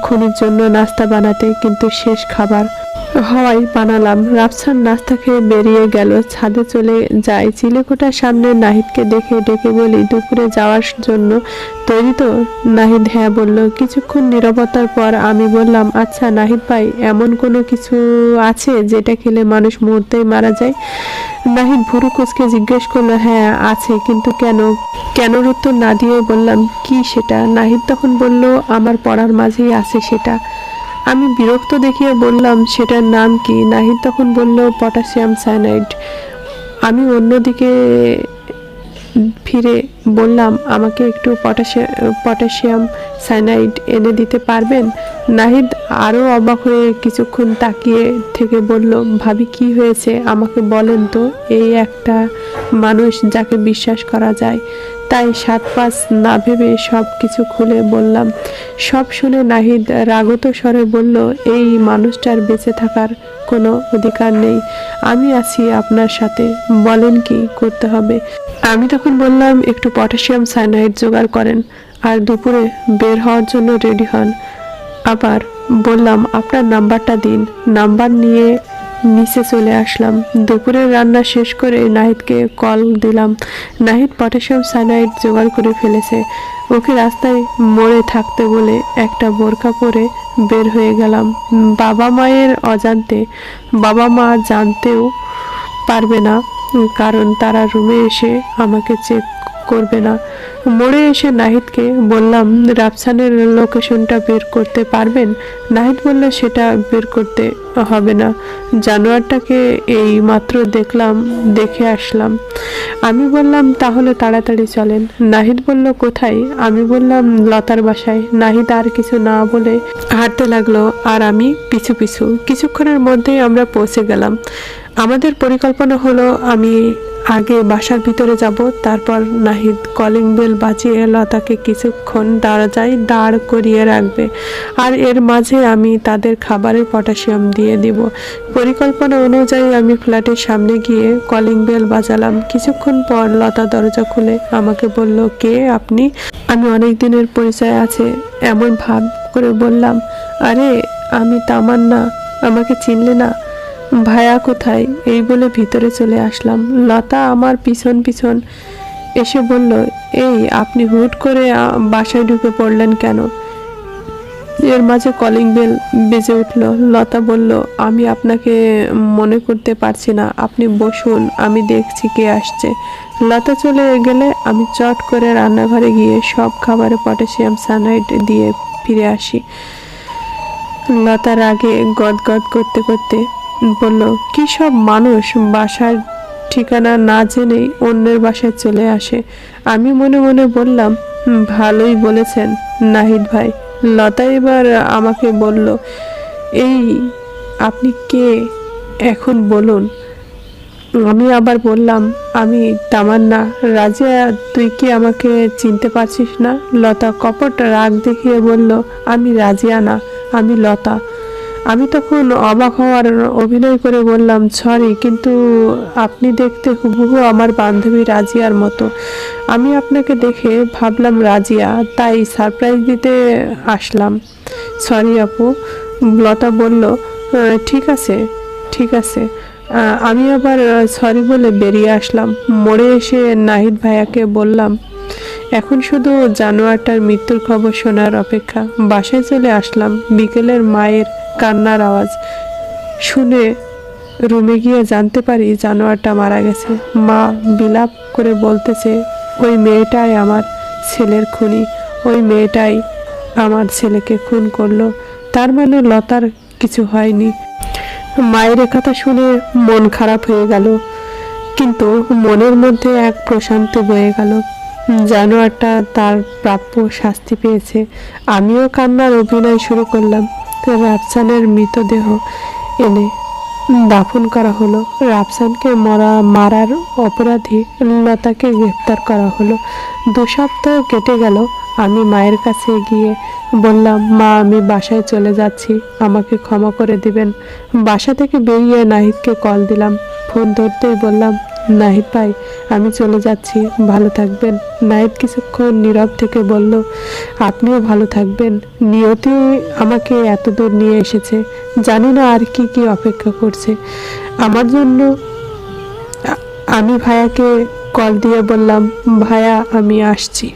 Speaker 1: খুনির জন্য নাস্তা বানাতে, কিন্তু শেষ খাবার হওয়াই বানালাম। রাফসান নাস্তা খেয়ে বেরিয়ে গেল। ছাদে চলে যাই। চিলেকোঠার সামনে নাহিদকে দেখে ডেকে বলি, দুপুরে যাওয়ার জন্য তৈরি তো? নাহিদ হ্যাঁ বলল। কিছুক্ষণ নীরবতার পর আমি বললাম, আচ্ছা নাহিদ ভাই, এমন কোনো কিছু আছে যেটা খেলে মানুষ মুহূর্তেই মারা যায়? নাহিদ ভুরু কুঁচকে জিজ্ঞেস করলো, হ্যাঁ আছে, কিন্তু কেন? কেনর উত্তর না দিয়ে বললাম, কি সেটা? নাহিদ তখন বলল, আমার পড়ার মাঝেই আছে সেটা। আমি বিরক্ত দেখিয়ে বললাম, সেটার নাম কি? নাহিদ তখন বলল, পটাশিয়াম সায়ানাইড। আমি অন্যদিকে ফিরে বললাম, আমাকে একটু পটাশিয়াম সায়ানাইড এনে দিতে পারবেন? নাহিদ আরও অবাক হয়ে কিছুক্ষণ তাকিয়ে থেকে বলল, ভাবি কি হয়েছে আমাকে বলেন তো। এই একটা মানুষ যাকে বিশ্বাস করা যায়। তাই সাত পাঁচ না ভেবে সব কিছু খুলে বললাম। সব শুনে নাহিদ রাগত স্বরে বলল, এই মানুষটার বেঁচে থাকার কোনো অধিকার নেই। আমি আছি আপনার সাথে, বলেন কি করতে হবে? আমি তখন বললাম, একটু পটাশিয়াম সায়ানাইড জোগাড় করেন আর দুপুরে বের হওয়ার জন্য রেডি হন। আবার বললাম, আপনার নাম্বারটা দিন। নাম্বার নিয়ে নিচে চলে আসলাম। দুপুরের রান্না শেষ করে নাহিদকে কল দিলাম। নাহিদ পটাশিয়াম সায়ানাইড জোগাড় করে ফেলেছে। ওকে রাস্তায় মোড়ে থাকতে বলে একটা বোরকা পরে বের হয়ে গেলাম। বাবা মায়ের অজান্তে, বাবা মা জানতেও পারবে না, কারণ তারা রুমে এসে আমাকে চেক করবে না। মোড়ে এসে নাহিদকে বললাম, রাফসানের লোকেশনটা বের করতে পারবেন? নাহিদ বলল, সেটা বের করতে হবে না, জানোয়ারটাকে এই মাত্র দেখলাম, দেখে আসলাম। আমি বললাম, তাহলে তাড়াতাড়ি চলেন। নাহিদ বলল, কোথায়? আমি বললাম, লতার বাসায়। নাহিদ আর কিছু না বলে হাঁটতে লাগলো, আর আমি পিছু পিছু। কিছুক্ষণের মধ্যেই আমরা পৌঁছে গেলাম। আমাদের পরিকল্পনা হলো, আমি আগে বাসার ভিতরে যাব, তারপর নাহিদ কলিং বেল বাজিয়ে লতাকে কিছুক্ষণ দরজায় দাঁড় করিয়ে রাখবে, আর এর মাঝে আমি তাদের খাবারে পটাশিয়াম দিয়ে দিব। পরিকল্পনা অনুযায়ী আমি ফ্ল্যাটের সামনে গিয়ে কলিং বেল বাজালাম। কিছুক্ষণ পর লতা দরজা খুলে আমাকে বলল, কে আপনি? আমি অনেক দিনের পরিচয় আছে এমন ভাব করে বললাম, আরে আমি তামান্না, আমাকে চিনলে না? ভাইয়া কোথায়? এই বলে ভিতরে চলে আসলাম। লতা আমার পিছন পিছন এসে বলল, এই আপনি হুট করে বাসায় ঢুকে পড়লেন কেন? এর মাঝে কলিং বেল বেজে উঠল। লতা বলল, আমি আপনাকে মনে করতে পারছি না, আপনি বসুন, আমি দেখছি কে আসছে। লতা চলে গেলে আমি চট করে রান্নাঘরে গিয়ে সব খাবারে পটাশিয়াম সায়ানাইড দিয়ে ফিরে আসি। লতার আগে গদগদ করতে করতে বলল, কি সব মানুষ বাসার ঠিকানা না জেনেই অন্যের বাসায় চলে আসে। আমি মনে মনে বললাম, ভালোই বলেছেন নাহিদ ভাই। লতা এবার আমাকে বলল, এই আপনি কে এখন বলুন। আমি আবার বললাম, আমি তামান্না। রাজিয়া, তুই কি আমাকে চিনতে পারছিস না? লতা কপট রাগ দেখিয়ে বলল, আমি রাজিয়া না, আমি লতা। আমি তখন অবাক হওয়ার অভিনয় করে বললাম, সরি, কিন্তু আপনি দেখতে হুবহু আমার বান্ধবী রাজিয়ার মতো। আমি আপনাকে দেখে ভাবলাম রাজিয়া, তাই সারপ্রাইজ দিতে আসলাম। সরি আপু। লতা বলল, ঠিক আছে ঠিক আছে। আমি আবার সরি বলে বেরিয়ে আসলাম। মোড়ে এসে নাহিদ ভাইয়াকে বললাম, এখন শুধু জানোয়ারটার মৃত্যুর খবর শোনার অপেক্ষা। বাসায় চলে আসলাম। বিকেলের মায়ের কান্নার আওয়াজ শুনে রুমে গিয়ে জানতে পারি জানোয়ারটা মারা গেছে। মা বিলাপ করে বলতেছে, ওই মেয়েটাই আমার ছেলের খুনি, ওই মেয়েটাই আমার ছেলেকে খুন করলো। তার মানে লতার কিছু হয়নি। মায়ের কথা শুনে মন খারাপ হয়ে গেল, কিন্তু মনের মধ্যে এক প্রশান্তি বয়ে গেল। জানোয়ারটা তার প্রাপ্য শাস্তি পেয়েছে। আমিও কান্নার অভিনয় শুরু করলাম। রাফসানের মৃতদেহ এনে দাফন করা হলো। রাফসানকে মারার অপরাধী লতাকে গ্রেপ্তার করা হলো। 2 সপ্তাহ কেটে গেল। আমি মায়ের কাছে গিয়ে বললাম, মা, আমি বাসায় চলে যাচ্ছি, আমাকে ক্ষমা করে দিবেন। বাসা থেকে বেরিয়ে নাহিদকে কল দিলাম। ফোন ধরতেই বললাম, নাহিদ ভাই, আমি চলে যাচ্ছি, ভালো থাকবেন। নাহিদ কিছুক্ষণ নীরব থেকে বলল, আপনিও ভালো থাকবেন। নিয়তি আমাকে এত দূর নিয়ে এসেছে, জানি না আর কি কি অপেক্ষা করছে আমার জন্য। আমি ভাইয়াকে কল দিয়ে বললাম, ভাইয়া, আমি আসছি।